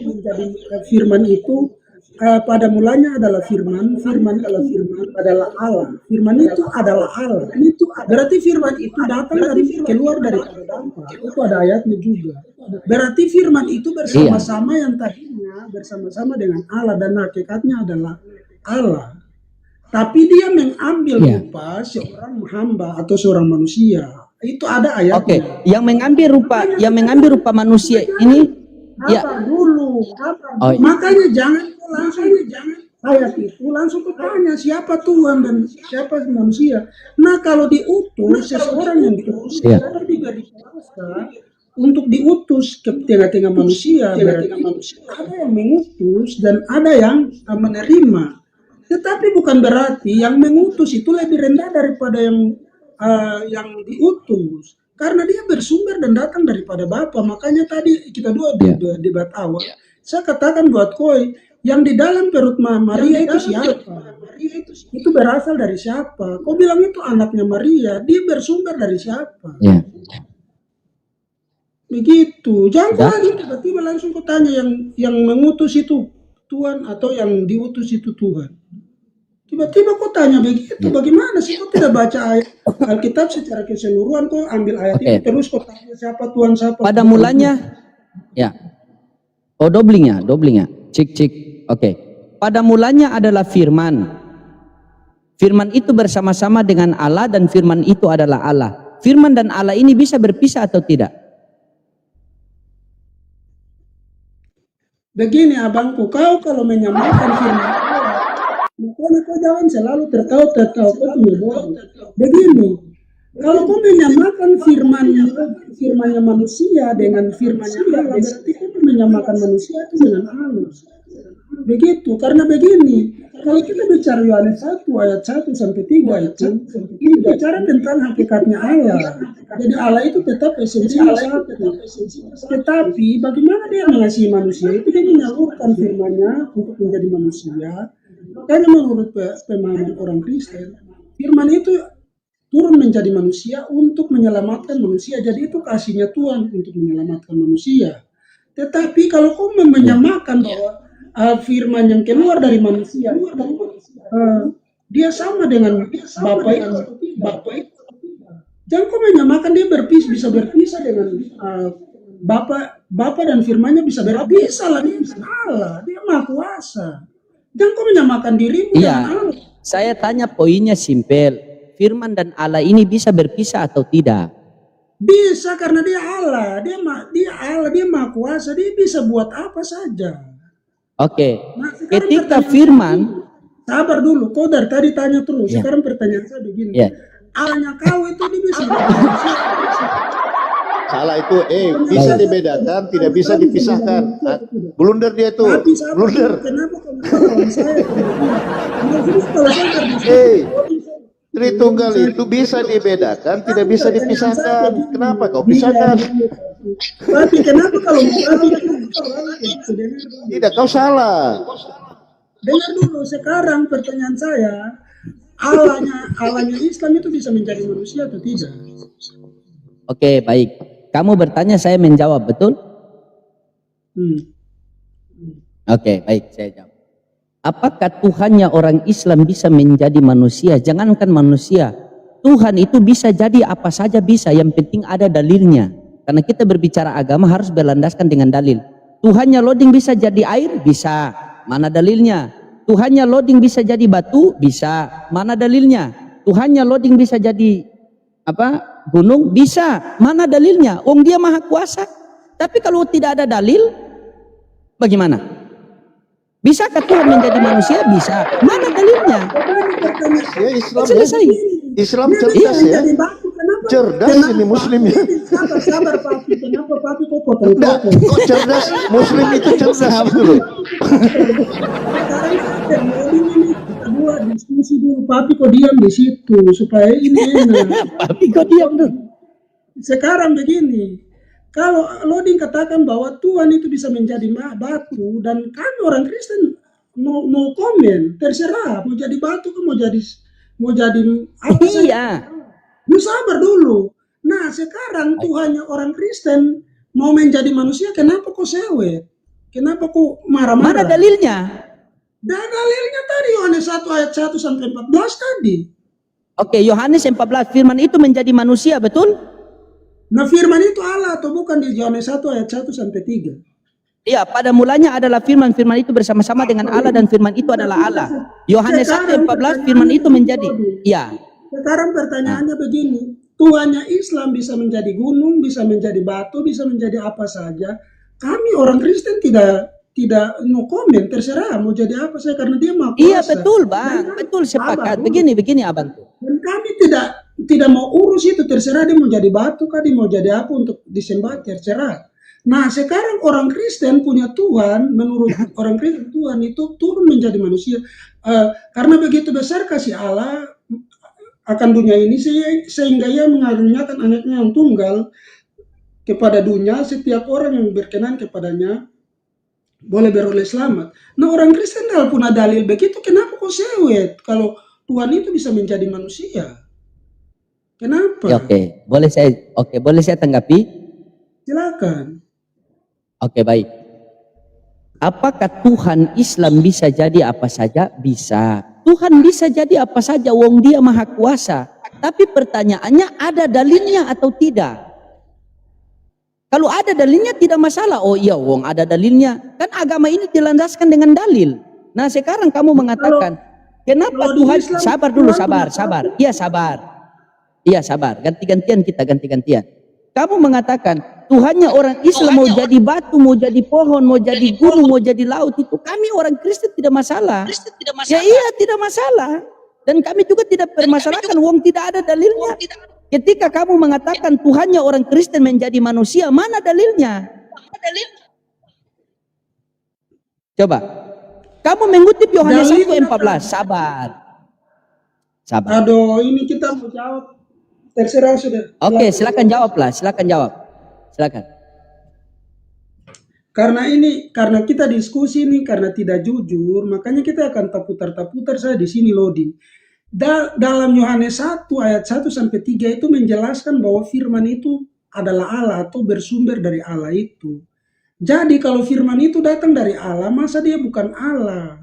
menjadi firman itu pada mulanya adalah firman adalah Allah. Firman itu adalah Allah. Itu berarti firman itu datang keluar dari Bapa. Itu ada ayatnya juga. Berarti firman itu bersama-sama yang tadinya bersama-sama dengan Allah dan hakikatnya adalah Allah. Tapi dia mengambil rupa seorang hamba atau seorang manusia. Itu ada ayatnya. Oke, yang mengambil rupa manusia ini Dulu. Makanya jangan ayat itu langsung bertanya siapa Tuhan dan siapa manusia. Nah, kalau diutus seseorang yang diutus diberi kuasa untuk diutus ke tengah-tengah manusia, berarti ada yang mengutus dan ada yang menerima. Tetapi bukan berarti yang mengutus itu lebih rendah daripada yang diutus. Karena dia bersumber dan datang daripada Bapa. Makanya tadi kita debat awal. Saya katakan buat koi, yang di dalam perut Maria itu siapa? Itu berasal dari siapa? Kau bilang itu anaknya Maria, dia bersumber dari siapa? Begitu. Jangan lagi tiba-tiba langsung kau tanya yang mengutus itu Tuhan atau yang diutus itu Tuhan. Tiba-tiba kau tanya begitu, bagaimana sih kau tidak baca ayat Alkitab secara keseluruhan, kau ambil ayat itu terus kau tanya siapa Tuhan siapa. Pada mulanya, dobling ya, cik. Oke. Pada mulanya adalah firman. Firman itu bersama-sama dengan Allah dan firman itu adalah Allah. Firman dan Allah ini bisa berpisah atau tidak? Begini abangku, kau kalau menyamakan firman Allah, makanya kau jangan selalu tertawa kau punya bodoh. Begini, kalau kau menyamakan firmannya manusia dengan firmannya Allah, berarti kau menyamakan manusia itu dengan Allah. Begitu, karena begini, kalau kita bicara Yohanes 1 ayat 1 sampai 3 itu bicara tentang hakikatnya Allah. Jadi Allah itu tetap esensial satu. Tetapi bagaimana dia mengasihi manusia itu dia menyalurkan firman-Nya untuk menjadi manusia. Makanya menurut pemahaman orang Kristen, firman itu turun menjadi manusia untuk menyelamatkan manusia. Jadi itu kasihnya Tuhan untuk menyelamatkan manusia. Tetapi kalau kau menyamakan bahwa firman yang keluar dari manusia, dia sama dengan Bapa itu. Jangan kau menyamakan dia bisa berpisah dengan Bapa dan firman-Nya bisa berpisah lah, dia Allah, dia Maha Kuasa. Jangan kau menyamakan dirimu dengan Allah. Saya tanya poinnya simpel. Firman dan Allah ini bisa berpisah atau tidak? Bisa, karena dia Allah, dia Allah, dia Maha Kuasa, dia bisa buat apa saja. Oke. Nah, Ketika firman, sabar dulu, kau dari tadi tanya terus. Sekarang pertanyaan saya begini. Allahnya kau itu dia bisa. Salah itu, bisa dibedakan, tidak bisa dipisahkan. Blunder dia itu, blunder. Kenapa kamu saya? Tritunggal itu bisa dibedakan, tidak bisa dipisahkan. Kenapa kau pisahkan? Tapi kenapa kalau tidak, kau salah. Dengar dulu, sekarang pertanyaan saya, Allahnya Islam itu bisa menjadi manusia atau tidak? Oke, baik. Kamu bertanya, saya menjawab, betul? Oke, baik, saya jawab. apakah Tuhannya orang Islam bisa menjadi manusia? Jangankan manusia, Tuhan itu bisa jadi apa saja bisa, yang penting ada dalilnya. Karena kita berbicara agama harus berlandaskan dengan dalil. Tuhannya loading bisa jadi air? Bisa. Mana dalilnya? Tuhannya loading bisa jadi batu? Bisa. Mana dalilnya? Tuhannya loading bisa jadi apa? Gunung? Bisa. Mana dalilnya? Dia maha kuasa. Tapi kalau tidak ada dalil, bagaimana? Bisakah Tuhan menjadi manusia? Bisa. Mana dalilnya? Ya Islam, Selesai. Islam Dia cerdas bisa ya. menjadi batu, kenapa? Cerdas ini muslimnya. Sabar papi, kenapa papi kok potong? Kok cerdas? Muslim itu cerdas gitu loh. Sekarang kita buat diskusi dulu, papi kok diam di situ supaya ini enak. Tapi kok diam dulu? Sekarang begini, kalau Loding katakan bahwa Tuhan itu bisa menjadi batu, dan kami orang Kristen no komen, terserah mau jadi batu kan mau jadi apa saja. Iya. Lu sabar dulu. Nah sekarang Tuhannya orang Kristen mau menjadi manusia, kenapa kok sewet? Kenapa kok marah-marah? Mana dalilnya? Dan dalilnya tadi Yohanes 1 ayat 1 sampai 14 tadi. Oke, Yohanes 14, firman itu menjadi manusia, betul? Nah firman itu Allah atau bukan di Yohanes 1 ayat 1 sampai 3? Iya, pada mulanya adalah firman, firman itu bersama-sama dengan Allah dan firman itu adalah Allah. Yohanes 1:14, firman itu menjadi. Iya. Sekarang pertanyaannya begini, Tuhannya Islam bisa menjadi gunung, bisa menjadi batu, bisa menjadi apa saja. Kami orang Kristen tidak no comment, terserah mau jadi apa saja karena dia maha kuasa. Iya, betul, Bang. Betul, sepakat. Begini Abang. Dan kami tidak mau urus itu, terserah dia mau jadi batu kah, dia mau jadi apa untuk disembah, terserah. Nah sekarang orang Kristen punya Tuhan, menurut orang Kristen Tuhan itu turun menjadi manusia. Karena begitu besar kasih Allah akan dunia ini sehingga ia mengaruniakan anaknya yang tunggal kepada dunia, setiap orang yang berkenan kepadanya boleh beroleh selamat. Nah orang Kristen kalau punya dalil begitu, kenapa kok sewet kalau Tuhan itu bisa menjadi manusia? Kenapa? Ya, oke. Boleh saya tanggapi? Silakan. Oke, baik. Apakah Tuhan Islam bisa jadi apa saja? Bisa. Tuhan bisa jadi apa saja, wong dia maha kuasa. Tapi pertanyaannya, ada dalilnya atau tidak? Kalau ada dalilnya tidak masalah. Oh iya, wong ada dalilnya. Kan agama ini dilandaskan dengan dalil. Nah sekarang kamu mengatakan, kenapa Tuhan... Sabar dulu, sabar. Iya sabar, ganti-gantian. Kamu mengatakan, Tuhannya orang Islam mau jadi batu, mau jadi pohon, mau jadi gunung, mau jadi laut, itu kami orang Kristen tidak masalah. Ya iya, tidak masalah. Dan kami juga tidak permasalahkan, wong tidak ada dalilnya. Ketika kamu mengatakan Tuhannya orang Kristen menjadi manusia, mana dalilnya? Coba. Kamu mengutip Yohanes 1:14. Sabar. Aduh, ini kita mau jawab. Terserah sudah. Oke, silakan jawablah. Silakan. Karena kita diskusi ini karena tidak jujur, makanya kita akan taputar saya di sini Lodi. Dalam Yohanes 1 ayat 1 sampai 3 itu menjelaskan bahwa firman itu adalah Allah atau bersumber dari Allah itu. Jadi kalau firman itu datang dari Allah, masa dia bukan Allah?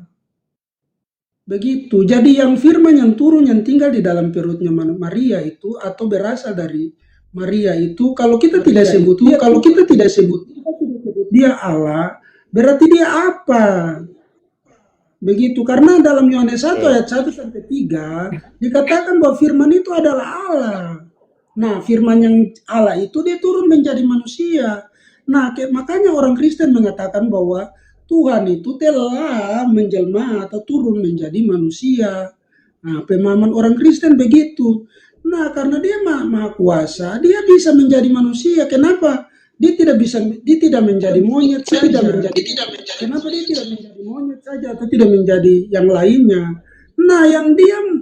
Begitu. Jadi yang firman yang turun yang tinggal di dalam perutnya Maria itu atau berasal dari Maria itu, kalau kita tidak sebut dia Allah, berarti dia apa? Begitu. Karena dalam Yohanes 1 ayat 1 sampai 3 dikatakan bahwa firman itu adalah Allah. Nah, firman yang Allah itu dia turun menjadi manusia. Nah, makanya orang Kristen mengatakan bahwa Tuhan itu telah menjelma atau turun menjadi manusia. Nah, pemahaman orang Kristen begitu. Nah, karena dia maha kuasa, dia bisa menjadi manusia. Kenapa? Dia tidak menjadi monyet saja. Kenapa dia tidak menjadi monyet saja atau tidak menjadi yang lainnya? Nah, yang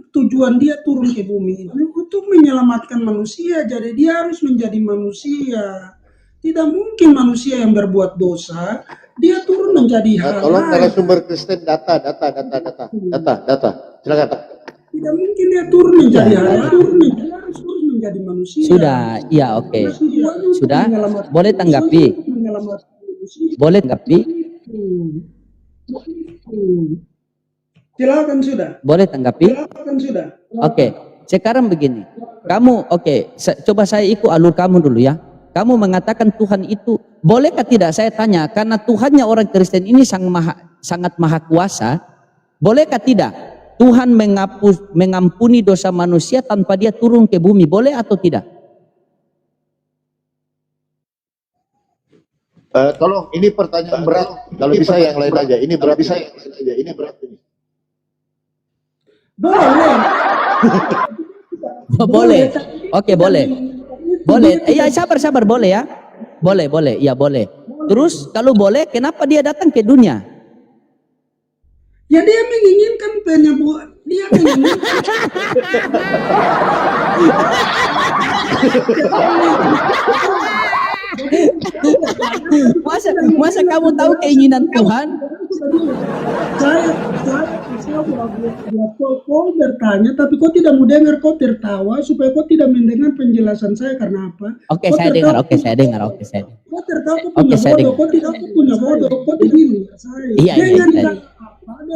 tujuan dia turun ke bumi ini untuk menyelamatkan manusia. Jadi dia harus menjadi manusia. Tidak mungkin manusia yang berbuat dosa dia turun menjadi hal. Tolong narasumber Kristen data. Silakan. Tidak mungkin dia turun menjadi hal. Dia harus turun menjadi manusia. Sudah, iya oke. Sudah, boleh tanggapi. Silakan sudah. Boleh tanggapi? Silakan sudah. Oke, sekarang begini. Kamu, coba saya ikut alur kamu dulu ya. Kamu mengatakan Tuhan itu, bolehkah tidak saya tanya, karena Tuhannya orang Kristen ini sangat maha kuasa, bolehkah tidak Tuhan mengampuni dosa manusia tanpa dia turun ke bumi, boleh atau tidak? Tolong, ini pertanyaan berat. Kalau bisa yang lain aja. Ini berat. Ini berat ini. Boleh. Boleh. Oke, boleh. Boleh. Iya, sabar, boleh ya. Boleh. Iya, boleh. Terus kalau boleh, kenapa dia datang ke dunia? Ya dia menginginkan penyembuhan. Dia menginginkan. Masa kamu tahu keinginan Tuhan? Saya buat kau bertanya, tapi kau tidak mau dengar, kau tertawa supaya kau tidak mendengar penjelasan saya karena apa? Oke, saya dengar. Kau tertawa, kau punya bodoh, kau tidak punya bodoh, kau begini. Iya.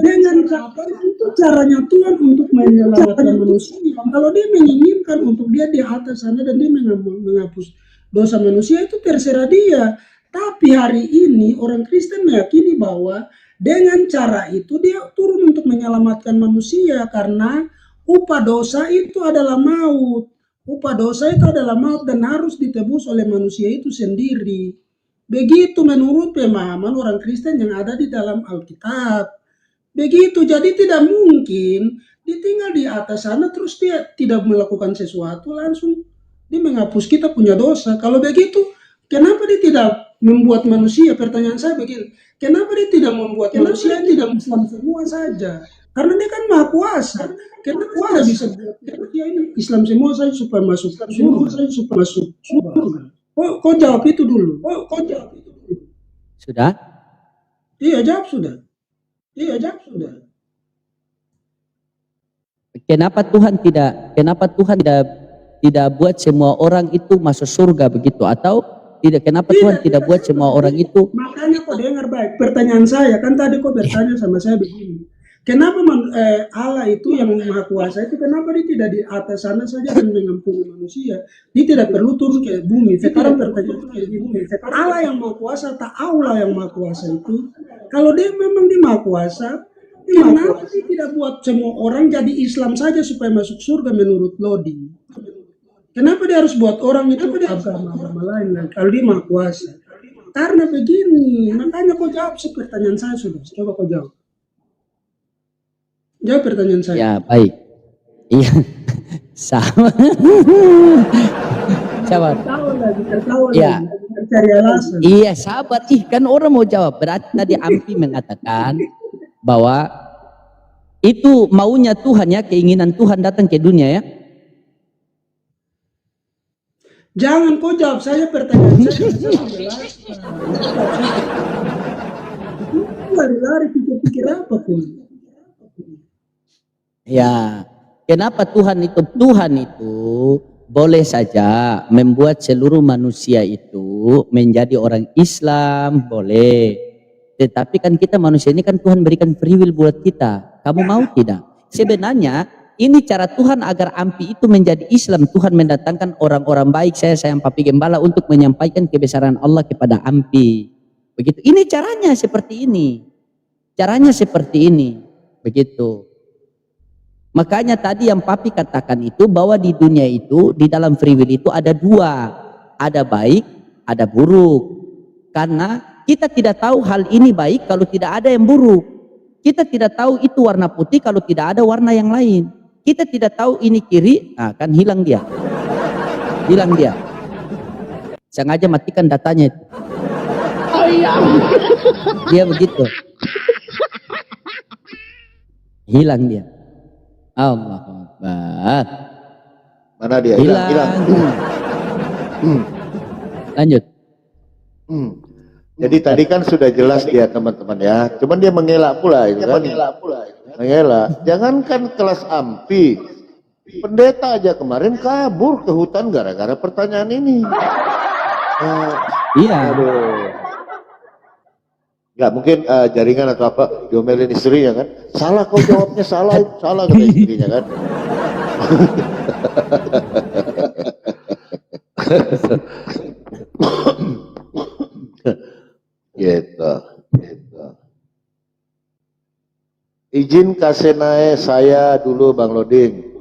Dengan kata itu caranya Tuhan untuk menyelamatkan manusia. Kalau dia menginginkan untuk dia di atas sana dan dia menghapus dosa manusia, itu terserah dia. Tapi hari ini orang Kristen meyakini bahwa dengan cara itu dia turun untuk menyelamatkan manusia karena upah dosa itu adalah maut. Upah dosa itu adalah maut dan harus ditebus oleh manusia itu sendiri. Begitu menurut pemahaman orang Kristen yang ada di dalam Alkitab. Begitu, jadi tidak mungkin ditinggal di atas sana terus dia tidak melakukan sesuatu langsung dia menghapus kita punya dosa. Kalau begitu, kenapa dia tidak membuat manusia? Pertanyaan saya begini, kenapa dia tidak membuat manusia tidak Islam semua saja? Karena dia kan maha kuasa. Kenapa tidak bisa buat manusia ini Islam semua saja supaya masuk surga? Kau jawab itu dulu. Sudah? Iya, jawab sudah. Kenapa Tuhan tidak buat semua orang itu masuk surga begitu, atau tidak? Kenapa Tuhan tidak buat semua orang itu? Makanya kau dengar baik pertanyaan saya, kan tadi kau bertanya sama saya begini, kenapa Allah itu yang maha kuasa itu kenapa dia tidak di atas sana saja dan mengampuni manusia? Dia tidak perlu turun ke bumi. Sekarang pertanyaan ke bumi, Allah yang maha kuasa atau Allah yang maha kuasa itu? Kalau dia memang dia maha kuasa, kenapa dia tidak buat semua orang jadi Islam saja supaya masuk surga menurut Lodi? Kenapa dia harus buat orang itu agama lain kalau dia maha kuasa? Karena begini, makanya kau jawab pertanyaan saya sudah. Coba kau jawab. Jawab pertanyaan saya. Ya, baik. Iya. Sama. Sabar. Tertawa Ya. lagi, cari alasan. Iya, sabar. Kan orang mau jawab. Berarti tadi Ampi mengatakan bahwa itu maunya Tuhan ya, keinginan Tuhan datang ke dunia ya. Jangan kau jawab saya pertanyaan saya jelaskan. Lari-lari pikir-pikir apa kau? Ya, kenapa Tuhan itu boleh saja membuat seluruh manusia itu menjadi orang Islam, boleh. Tetapi kan kita manusia ini kan Tuhan berikan free will buat kita. Kamu mau tidak? Sebenarnya ini cara Tuhan agar Ampi itu menjadi Islam. Tuhan mendatangkan orang-orang baik, saya sayang Papi Gembala, untuk menyampaikan kebesaran Allah kepada Ampi. Begitu. Ini caranya seperti ini. Caranya seperti ini. Begitu. Makanya tadi yang Papi katakan itu bahwa di dunia itu, di dalam free will itu ada dua. Ada baik, ada buruk. Karena kita tidak tahu hal ini baik kalau tidak ada yang buruk. Kita tidak tahu itu warna putih kalau tidak ada warna yang lain. Kita tidak tahu ini kiri, nah kan hilang dia. Hilang dia. Sengaja matikan datanya itu. Dia begitu. Hilang dia. Allah Akbar. Mana dia? Hilang. Lanjut. Jadi tadi kan sudah jelas dia teman-teman ya. Cuman dia mengelak pula itu kan. Mengelak. Jangankan kelas Ampi, pendeta aja kemarin kabur ke hutan gara-gara pertanyaan ini. Iya. Aduh. Nggak mungkin jaringan atau apa diomelin istrinya kan, salah kau jawabnya, salah salah kata istrinya kan. Gitu, gitu. Izin kasih naik saya dulu Bang Loding.